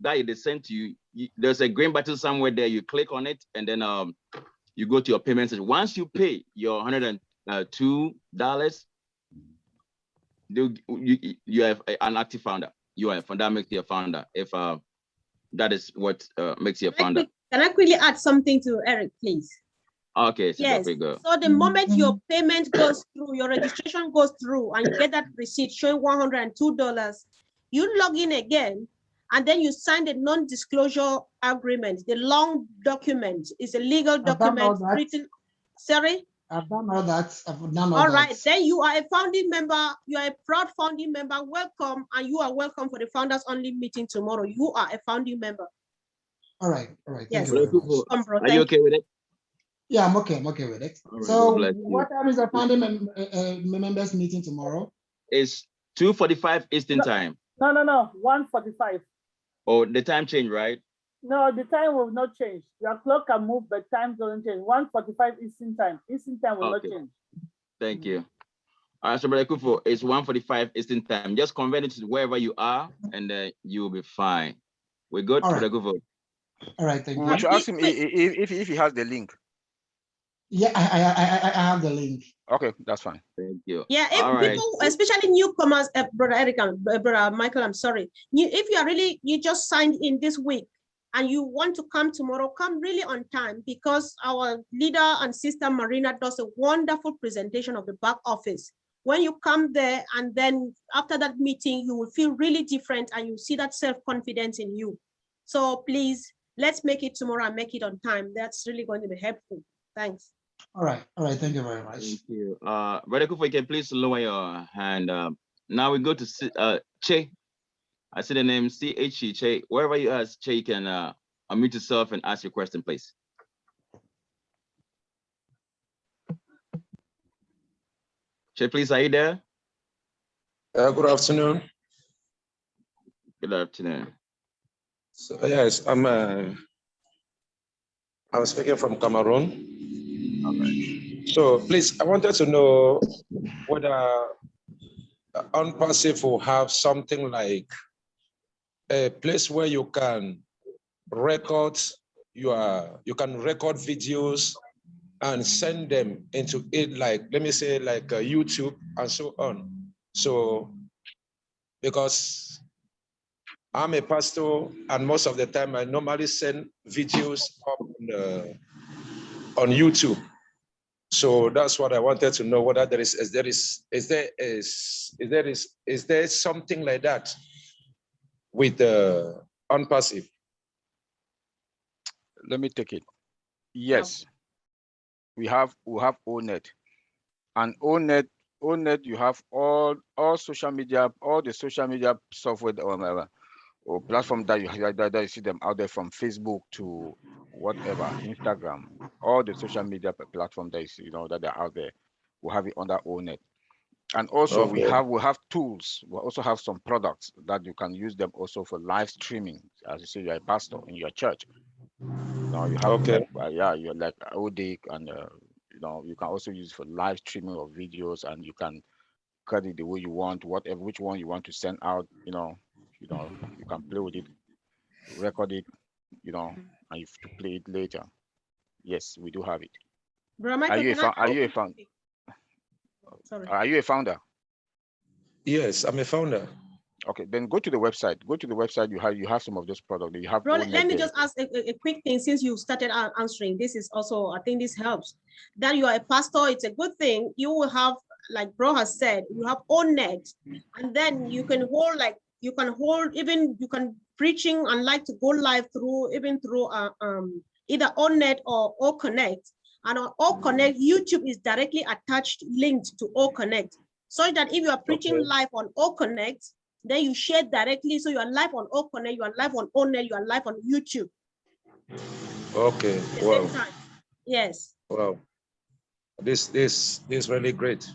that they sent to you. There's a green button somewhere there. You click on it, and then you go to your payment. Once you pay your $102, you have an active founder. You are that makes you a founder. If that is what makes you a founder. Can I quickly add something to Eric, please? Okay, so Yes. go. So the moment your payment goes through, your registration goes through, and you get that receipt showing $102, you log in again, and then you sign the non-disclosure agreement. The long document is a legal I've done all document that. written. Sorry. I've done all that. I've done all All that. right, then you are a founding member. You are a proud founding member. Welcome, and you are welcome for the founders only meeting tomorrow. You are a founding member. All right. Thank Yes. you very much. Come, bro. Are you okay with it? Yeah, I'm okay. I'm okay with it. All right, So, God bless you. what time is the founding members meeting tomorrow? It's 2:45 Eastern No. time. No, 1:45. Oh, the time change, right? No, the time will not change. Your clock can move, but time doesn't change. 1:45 Eastern time. Eastern time will not Okay. change. Thank you. All right, so Brother Kufo, it's 1:45 Eastern time. Just convert it to wherever you are, and you will be fine. We're good, All right. Brother Kufo. All right, thank We you. should ask him if he has the link. Yeah, I have the link. Okay, that's fine. Thank you. Yeah, if All right. people, especially newcomers, Brother Eric and Brother Michael, I'm sorry. If you are really, you just signed in this week and you want to come tomorrow, come really on time, because our leader and sister Marina does a wonderful presentation of the back office. When you come there, and then after that meeting, you will feel really different and you see that self-confidence in you. So please, let's make it tomorrow and make it on time. That's really going to be helpful. Thanks. All right. Thank you very much. Thank you. Brother Kufo, you can please lower your hand. Now we go to Che. I see the name C-H-E, Che. Wherever you are, Che, you can unmute yourself and ask your question, please. Che, please, are you there? Good afternoon. Good afternoon. So yes, I'm speaking from Cameroon. Okay. So please, I wanted to know whether OnPassive will have something like a place where you can record you can record videos and send them into it, like, let me say, like YouTube and so on. So, because I'm a pastor, and most of the time I normally send videos up on YouTube. So that's what I wanted to know, whether there is something like that with the OnPassive. Let me take it. Yes, we have ONET, and ONET you have all social media, all the social media software. or platform that you see them out there, from Facebook to whatever, Instagram, all the social media platform that that they're out there, we have it on that own net. And also we have tools. We also have some products that you can use them also for live streaming. As you say, you're a pastor in your church. You have you're like Audic, and you can also use it for live streaming of videos, and you can cut it the way you want, which one you want to send out. You can play with it, record it, and you have to play it later. Yes, we do have it. Brother Michael, Are you a founder? Yes, I'm a founder. Okay, then go to the website. Go to the website. You have some of those products. You have. Bro, let me just ask a quick thing, since you started answering. This is also, I think this helps. That you are a pastor, it's a good thing. You will have, like Bro has said, you have own net, and then you can hold preaching and like to go live through either on net or O Connect. And on O Connect, YouTube is directly attached, linked to O Connect, so that if you are preaching live on O Connect, then you share directly. So you are live on O Connect, you are live on ONET, you are live on YouTube. Okay. Wow. Yes. Wow. This is really great.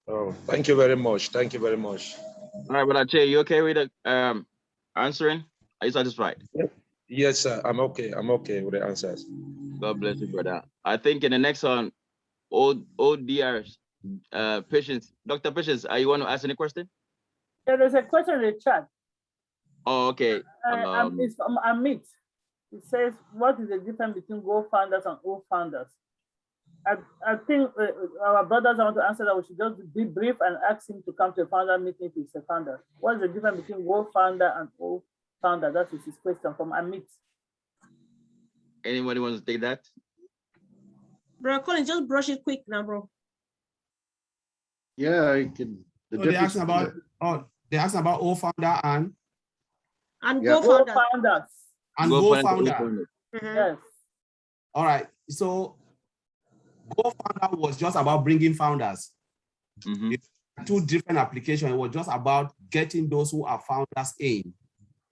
Oh, thank you very much. Thank you very much. All right, but Che, you okay with answering? Are you satisfied? Yes, sir. I'm okay. I'm okay with the answers. God bless you, brother. I think in the next one, ODR, Patience, Dr. Patience, you want to ask any question? Yeah, there's a question in the chat. Oh, okay. It's from Amit. It says, what is the difference between Go founders and O founders? I think our brothers want to answer that. We should just be brief and ask him to come to a founder meeting if he's a founder. What is the difference between Go founder and O founder? That is his question from Amit. Anybody wants to take that? Bro, Colin, just brush it quick now, bro. Yeah, I can. They asked about O founder and Go founders. And Go founder. Yes. All right. So Go founder was just about bringing founders. Two different applications. It was just about getting those who are founders in.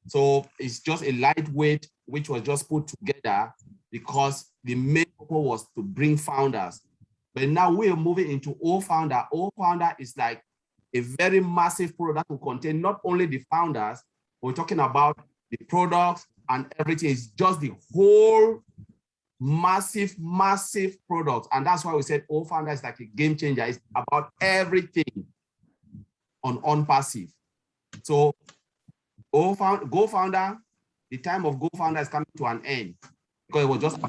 So it's just a lightweight, which was just put together because the main purpose was to bring founders. But now we are moving into O founder. O founder is like a very massive product that will contain not only the founders, but we're talking about the products and everything. It's just the whole massive product. And that's why we said O founder is like a game changer. It's about everything on passive. So Go founder, the time of Go founder is coming to an end because it was just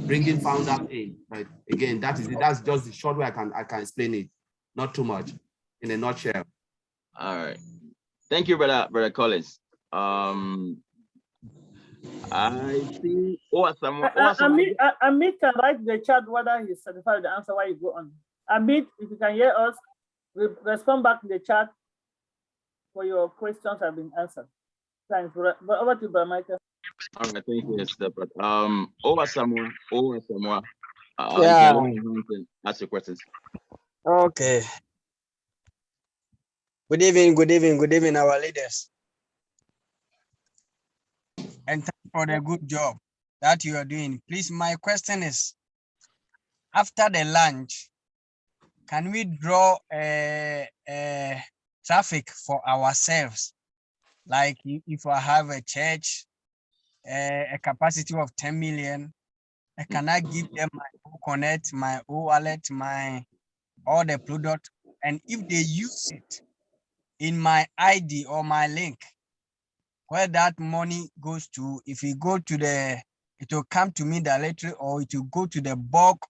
bringing founders in. But again, that is it. That's just the short way I can explain it. Not too much, in a nutshell. All right. Thank you, brother Collins. I see. Amit can write in the chat whether he's satisfied with the answer while you go on. Amit, if you can hear us, respond back in the chat for your questions have been answered. Thanks. But over to you, Brother Michael. All right, thank you, Esther. But over Samoa. Yeah. Ask your questions. Okay. Good evening, our leaders. And thanks for the good job that you are doing. Please, my question is, after the lunch, can we draw traffic for ourselves? Like if I have a church, a capacity of 10 million, can I give them my Connect, my wallet, all the product? And if they use it in my ID or my link, where that money goes to, if we go to it will come to me directly, or it will go to the bulk,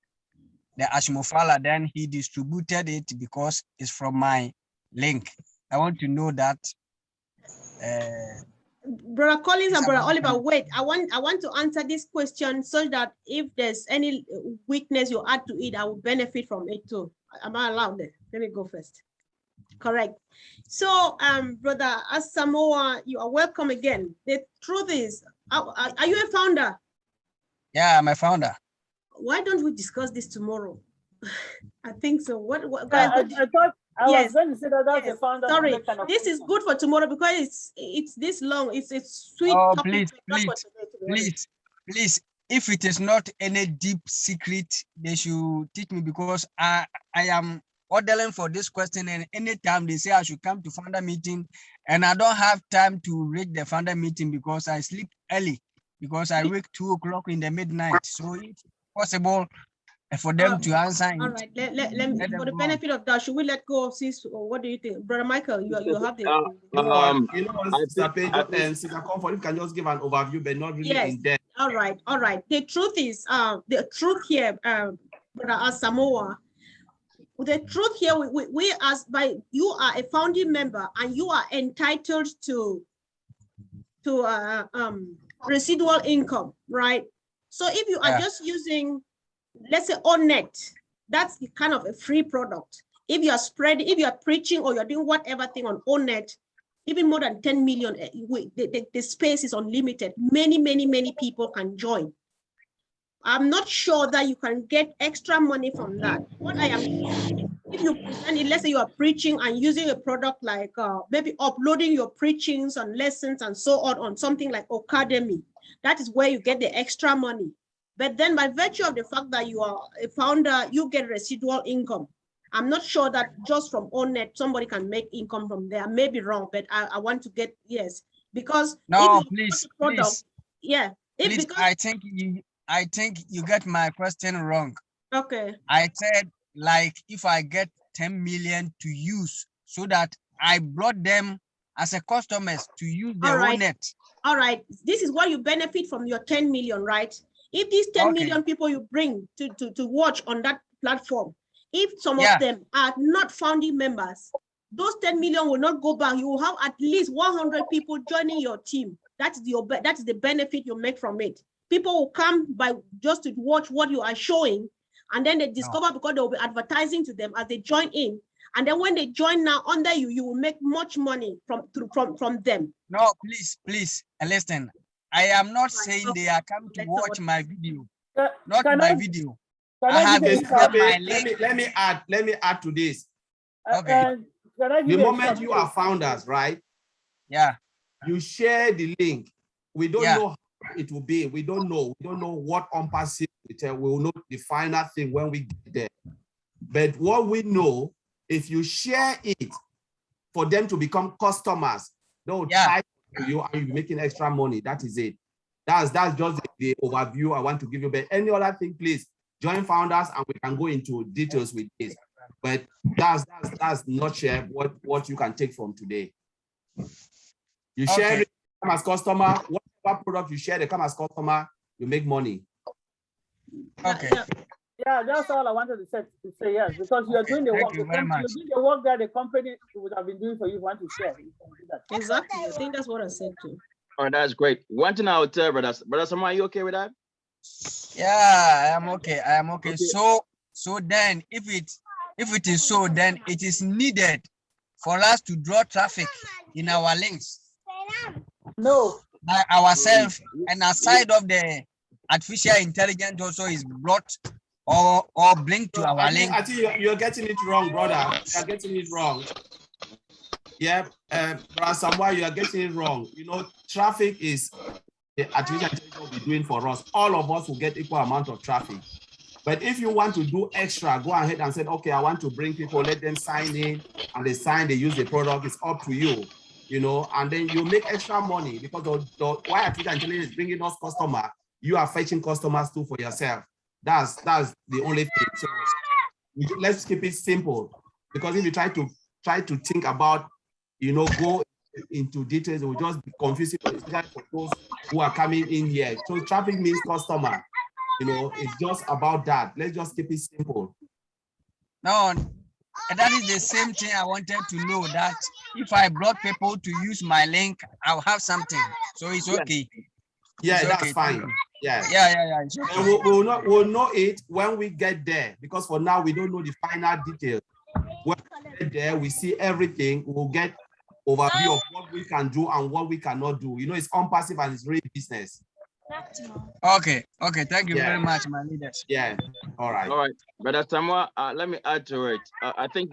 the Ashmofala, then he distributed it because it's from my link. I want to know that. Brother Collins and Brother Oliver, wait, I want to answer this question so that if there's any weakness you add to it, I will benefit from it too. Am I allowed there? Let me go first. Correct. So, Brother Asamoah, you are welcome again. The truth is, are you a founder? Yeah, I'm a founder. Why don't we discuss this tomorrow? I think so. What guys? I Yes, was going to say that that's yes. the founder. Sorry, this is good for tomorrow because it's this long. It's sweet Oh, topic. please, not for please, today, to be honest. please. If it is not any deep secret, they should teach me because I am ordering for this question, and anytime they say I should come to founder meeting, and I don't have time to reach the founder meeting because I sleep early because I wake 2 o'clock in the midnight. So if possible for them to answer. All right, let me, let for them the go. benefit of doubt, should we let go of this, or what do you think, Brother Michael? You have the You know I what, Sister think- Page I think- and Sister Comfort, you can just give an overview, but not really yes. in depth. All right, all right. The truth is, the truth here, Brother Asamoah, the truth here, we as by you are a founding member and you are entitled to residual income, right? So if you are Yeah. just using, let's say, ONNET, that's kind of a free product. If you are spreading, if you are preaching or you're doing whatever thing on ONNET, even more than 10 million, the space is unlimited. Many people can join. I'm not sure that you can get extra money from that. What I am, if you present it, let's say you are preaching and using a product like maybe uploading your preachings and lessons and so on something like Academy, that is where you get the extra money. But then by virtue of the fact that you are a founder, you get residual income. I'm not sure that just from ONNET, somebody can make income from there. I may be wrong, but I want to get, yes. Because No, if you please, put the product, please. yeah. If Please, because, I think you get my question wrong. okay. I said, like, if I get 10 million to use so that I brought them as a customers to use their All right. own net. All right, this is what you benefit from your 10 million, right? If these 10 Okay. million people you bring to watch on that platform, if some Yeah. of them are not founding members, those 10 million will not go back. You will have at least 100 people joining your team. That's the benefit you make from it. People will come by just to watch what you are showing, and then they discover because they will be advertising to them as they join in. And then when they join now under you, you will make much money from them. No, please, listen. I am not saying okay. they are coming to Let's watch my video, Can not my I- video. can I I have give you a given short- them my Let link. me add to this. Okay. Can I give The you a moment short- you are founders, right? Yeah, You share the link. We don't Yeah. know how it will be. We don't know what on-passive will tell. We will know the final thing when we get there. But what we know, if you share it for them to become customers, they'll Yeah. type to you and you're making extra money. That is it. That's just the overview I want to give you. But any other thing, please join founders and we can go into details with this. But that's not share what you can take from today. You share Okay. it, come as customer, whatever product you share, they come as customer, you make money. okay. Yeah, that's all I wanted to say yes, because you are Okay, doing the thank work. you very much. You're doing the work that the company would have been doing for you. Want to share? You can do that. Exactly. I think that's what I said too. Oh, that's great. One thing I would tell brother Samoa, are you okay with that? Yeah, I am okay. I am okay. Okay. So then if it is so, then it is needed for us to draw traffic in our links No, by ourselves, and aside of the artificial intelligence also is brought or bring to our link. I think you're getting it wrong, brother. You're getting it wrong. Yeah, brother Samuel, you are getting it wrong. You know, traffic is the artificial intelligence will be doing for us. All of us will get equal amount of traffic. But if you want to do extra, go ahead and say, okay, I want to bring people, let them sign in, and they sign, they use the product. It's up to you, you know, and then you make extra money because why artificial intelligence is bringing us customer, you are fetching customers too for yourself. That's the only thing. So let's keep it simple, because if you try to think about, you know, go into details, it will just be confusing, especially for those who are coming in here. So traffic means customer. You know, it's just about that. Let's just keep it simple. No, that is the same thing I wanted to know, that if I brought people to use my link, I'll have something. So it's okay. Yeah, It's that's okay. fine. Yeah. Yeah. It's okay. And we'll know it when we get there, because for now we don't know the final details. When we get there, we see everything. We'll get overview of what we can do and what we cannot do. You know, it's on-passive and it's really business. Okay. Thank you Yeah. very much, my leaders. Yeah. All right. All right, Brother Samuel, let me add to it. I think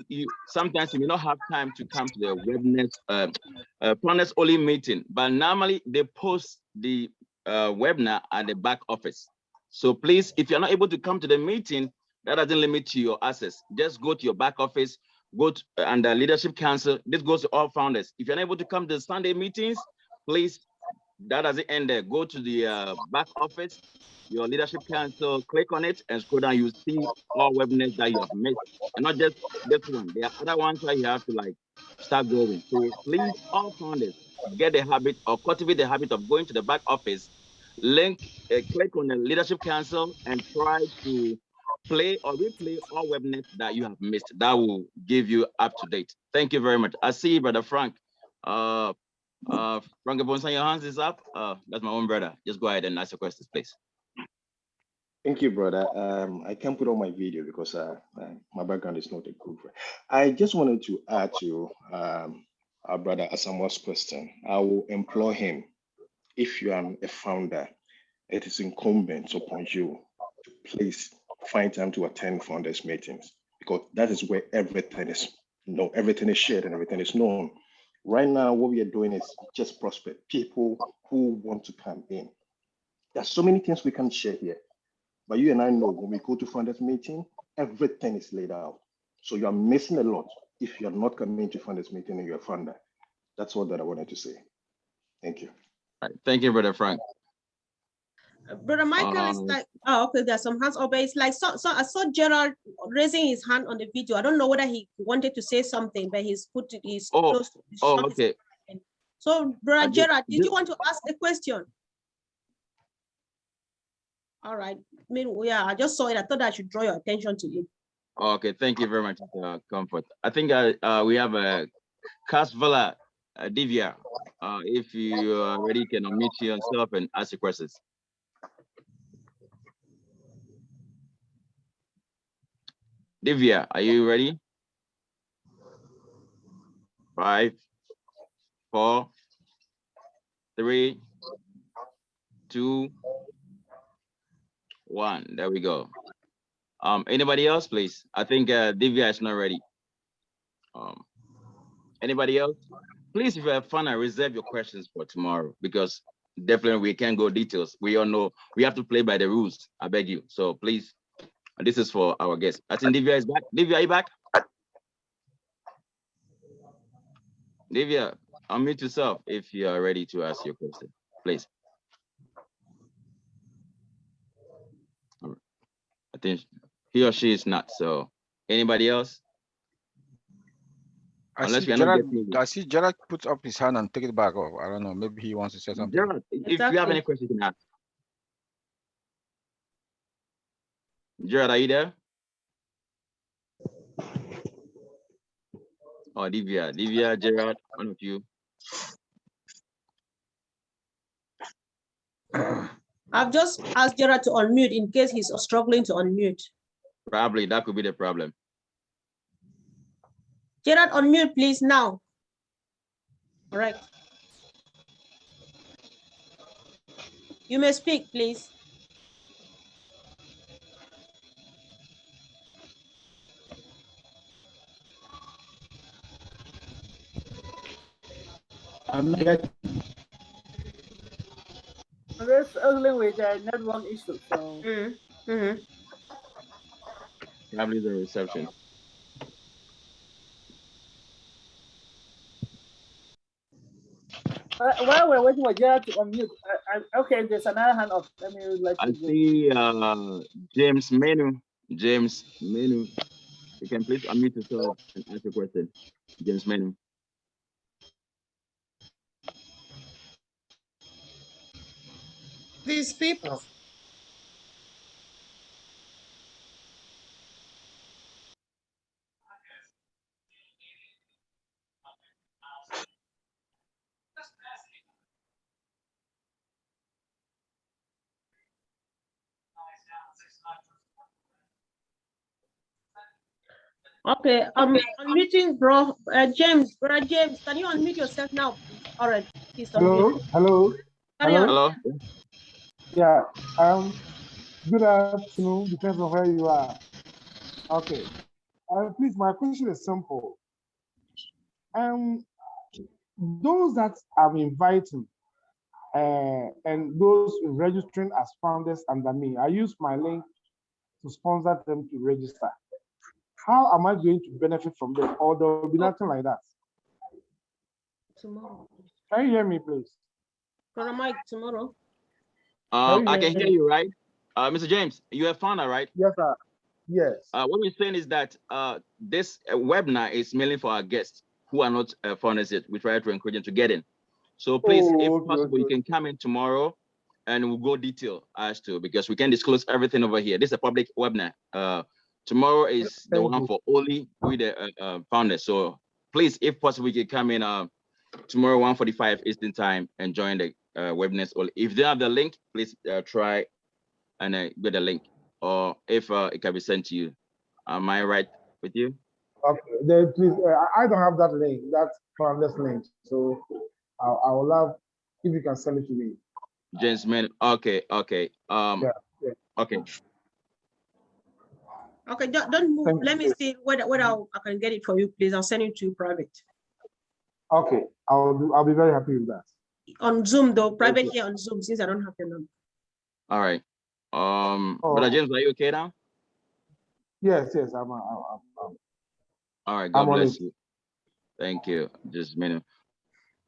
sometimes you may not have time to come to the webinars, planners only meeting, but normally they post the webinar at the back office. So please, if you're not able to come to the meeting, that doesn't limit your access. Just go to your back office, go to under Leadership Council. This goes to all founders. If you're not able to come to the Sunday meetings, please, that doesn't end there. Go to the back office, your Leadership Council, click on it and scroll down. You see all webinars that you have missed, and not just this one. There are other ones where you have to like start going. So please, all founders, get the habit or cultivate the habit of going to the back office, click on the Leadership Council and try to play or replay all webinars that you have missed. That will give you up to date. Thank you very much. I see Brother Frank. Frank Abonsa, your hands is up. That's my own brother. Just go ahead and ask your questions, please. Thank you, brother. I can't put on my video because my background is not a good one. I just wanted to add to our brother Asamoah's question. I will implore him, if you are a founder, it is incumbent upon you to please find time to attend founders meetings, because that is where everything is everything is shared and everything is known. Right now, what we are doing is just prospect people who want to come in. There's so many things we can share here, but you and I know when we go to founders meeting, everything is laid out. So you are missing a lot if you're not coming to founders meeting and you're a founder. That's all that I wanted to say. Thank you. All right. Thank you, Brother Frank. Brother Michael is like, oh, okay, there's some hands up, but it's like, so I saw Gerald raising his hand on the video. I don't know whether he wanted to say something, but he's put it, he's close. Okay. So, Brother Gerald, did you want to ask a question? All right. I mean, yeah, I just saw it. I thought I should draw your attention to it. Okay, thank you very much, Comfort. I think we have a Kasvala Divya. If you are ready, you can unmute yourself and ask your questions. Divya, are you ready? 5, 4, 3, 2, 1. There we go. Anybody else, please? I think Divya is not ready. Anybody else? Please, if you have fun, reserve your questions for tomorrow, because definitely we can't go details. We all know we have to play by the rules. I beg you. So please, this is for our guests. I think Divya is back. Divya, are you back? Divya, unmute yourself if you are ready to ask your question, please. I think he or she is not. So anybody else? I see Gerald put up his hand and take it back off. I don't know. Maybe he wants to say something. Gerald, if you have any questions, you can ask. Gerald, are you there? Oh, Divya, Gerald, one of you. I've just asked Gerald to unmute in case he's struggling to unmute. Probably that could be the problem. Gerald, unmute, please, now. All right. You may speak, please. This struggling with network issue, so. Probably the reception. While we're waiting for Gerald to unmute, okay, there's another hand up. Let me let I see James Menu. James Menu, you can please unmute yourself and ask a question. James Menu. These people. Okay, I'm unmuting, bro. James, brother James, can you unmute yourself now? All right, please unmute. Hello. Carry on. Hello. Yeah. Good afternoon, depends on where you are. Okay. Please, my question is simple. Those that I'm inviting and those registering as founders under me, I use my link to sponsor them to register. How am I going to benefit from them? Or there will be nothing like that? Tomorrow. Can you hear me, please? Brother Mike, tomorrow. I can hear you, right? Mr. James, you are founder, right? Yes, sir. Yes. What we're saying is that this webinar is mainly for our guests who are not founders yet. We try to encourage them to get in. So please, if possible, you can come in tomorrow and we'll go detail as to, because we can disclose everything over here. This is a public webinar. Tomorrow is the one for only with the founders. So please, if possible, you can come in tomorrow 1:45 Eastern time and join the webinars. If they have the link, please try and get the link, or if it can be sent to you. Am I right with you? Okay, then please, I don't have that link, that founders link. So I would love if you can send it to me. James, man. Okay. Okay. Yeah. Okay. Okay, don't move. Let me see whether I can get it for you, please. I'll send it to you private. Okay, I'll be very happy with that. On Zoom though, private here on Zoom, since I don't have your number. All right. Brother James, are you okay now? Yes, I'm all right, God bless you. Thank you. Just a minute.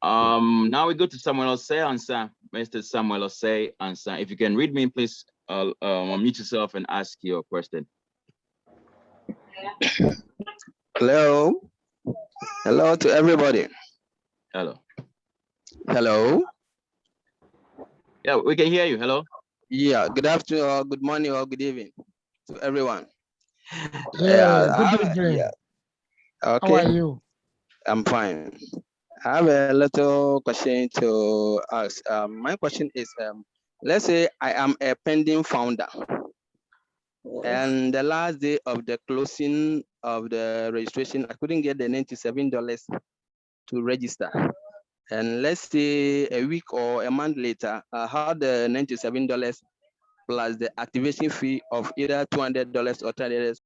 Now we go to Samuel Osei Ansah. Mr. Samuel Osei Ansah. If you can read me, please unmute yourself and ask your question. Hello. Hello to everybody. Hello. Hello. Yeah, we can hear you. Hello. Yeah, good afternoon or good morning or good evening to everyone. Yeah, good evening. Yeah. Okay. How are you? I'm fine. I have a little question to ask. My question is, let's say I am a pending founder and the last day of the closing of the registration, I couldn't get the $97 to register. And let's say a week or a month later, I had the $97 plus the activation fee of either $200 or $300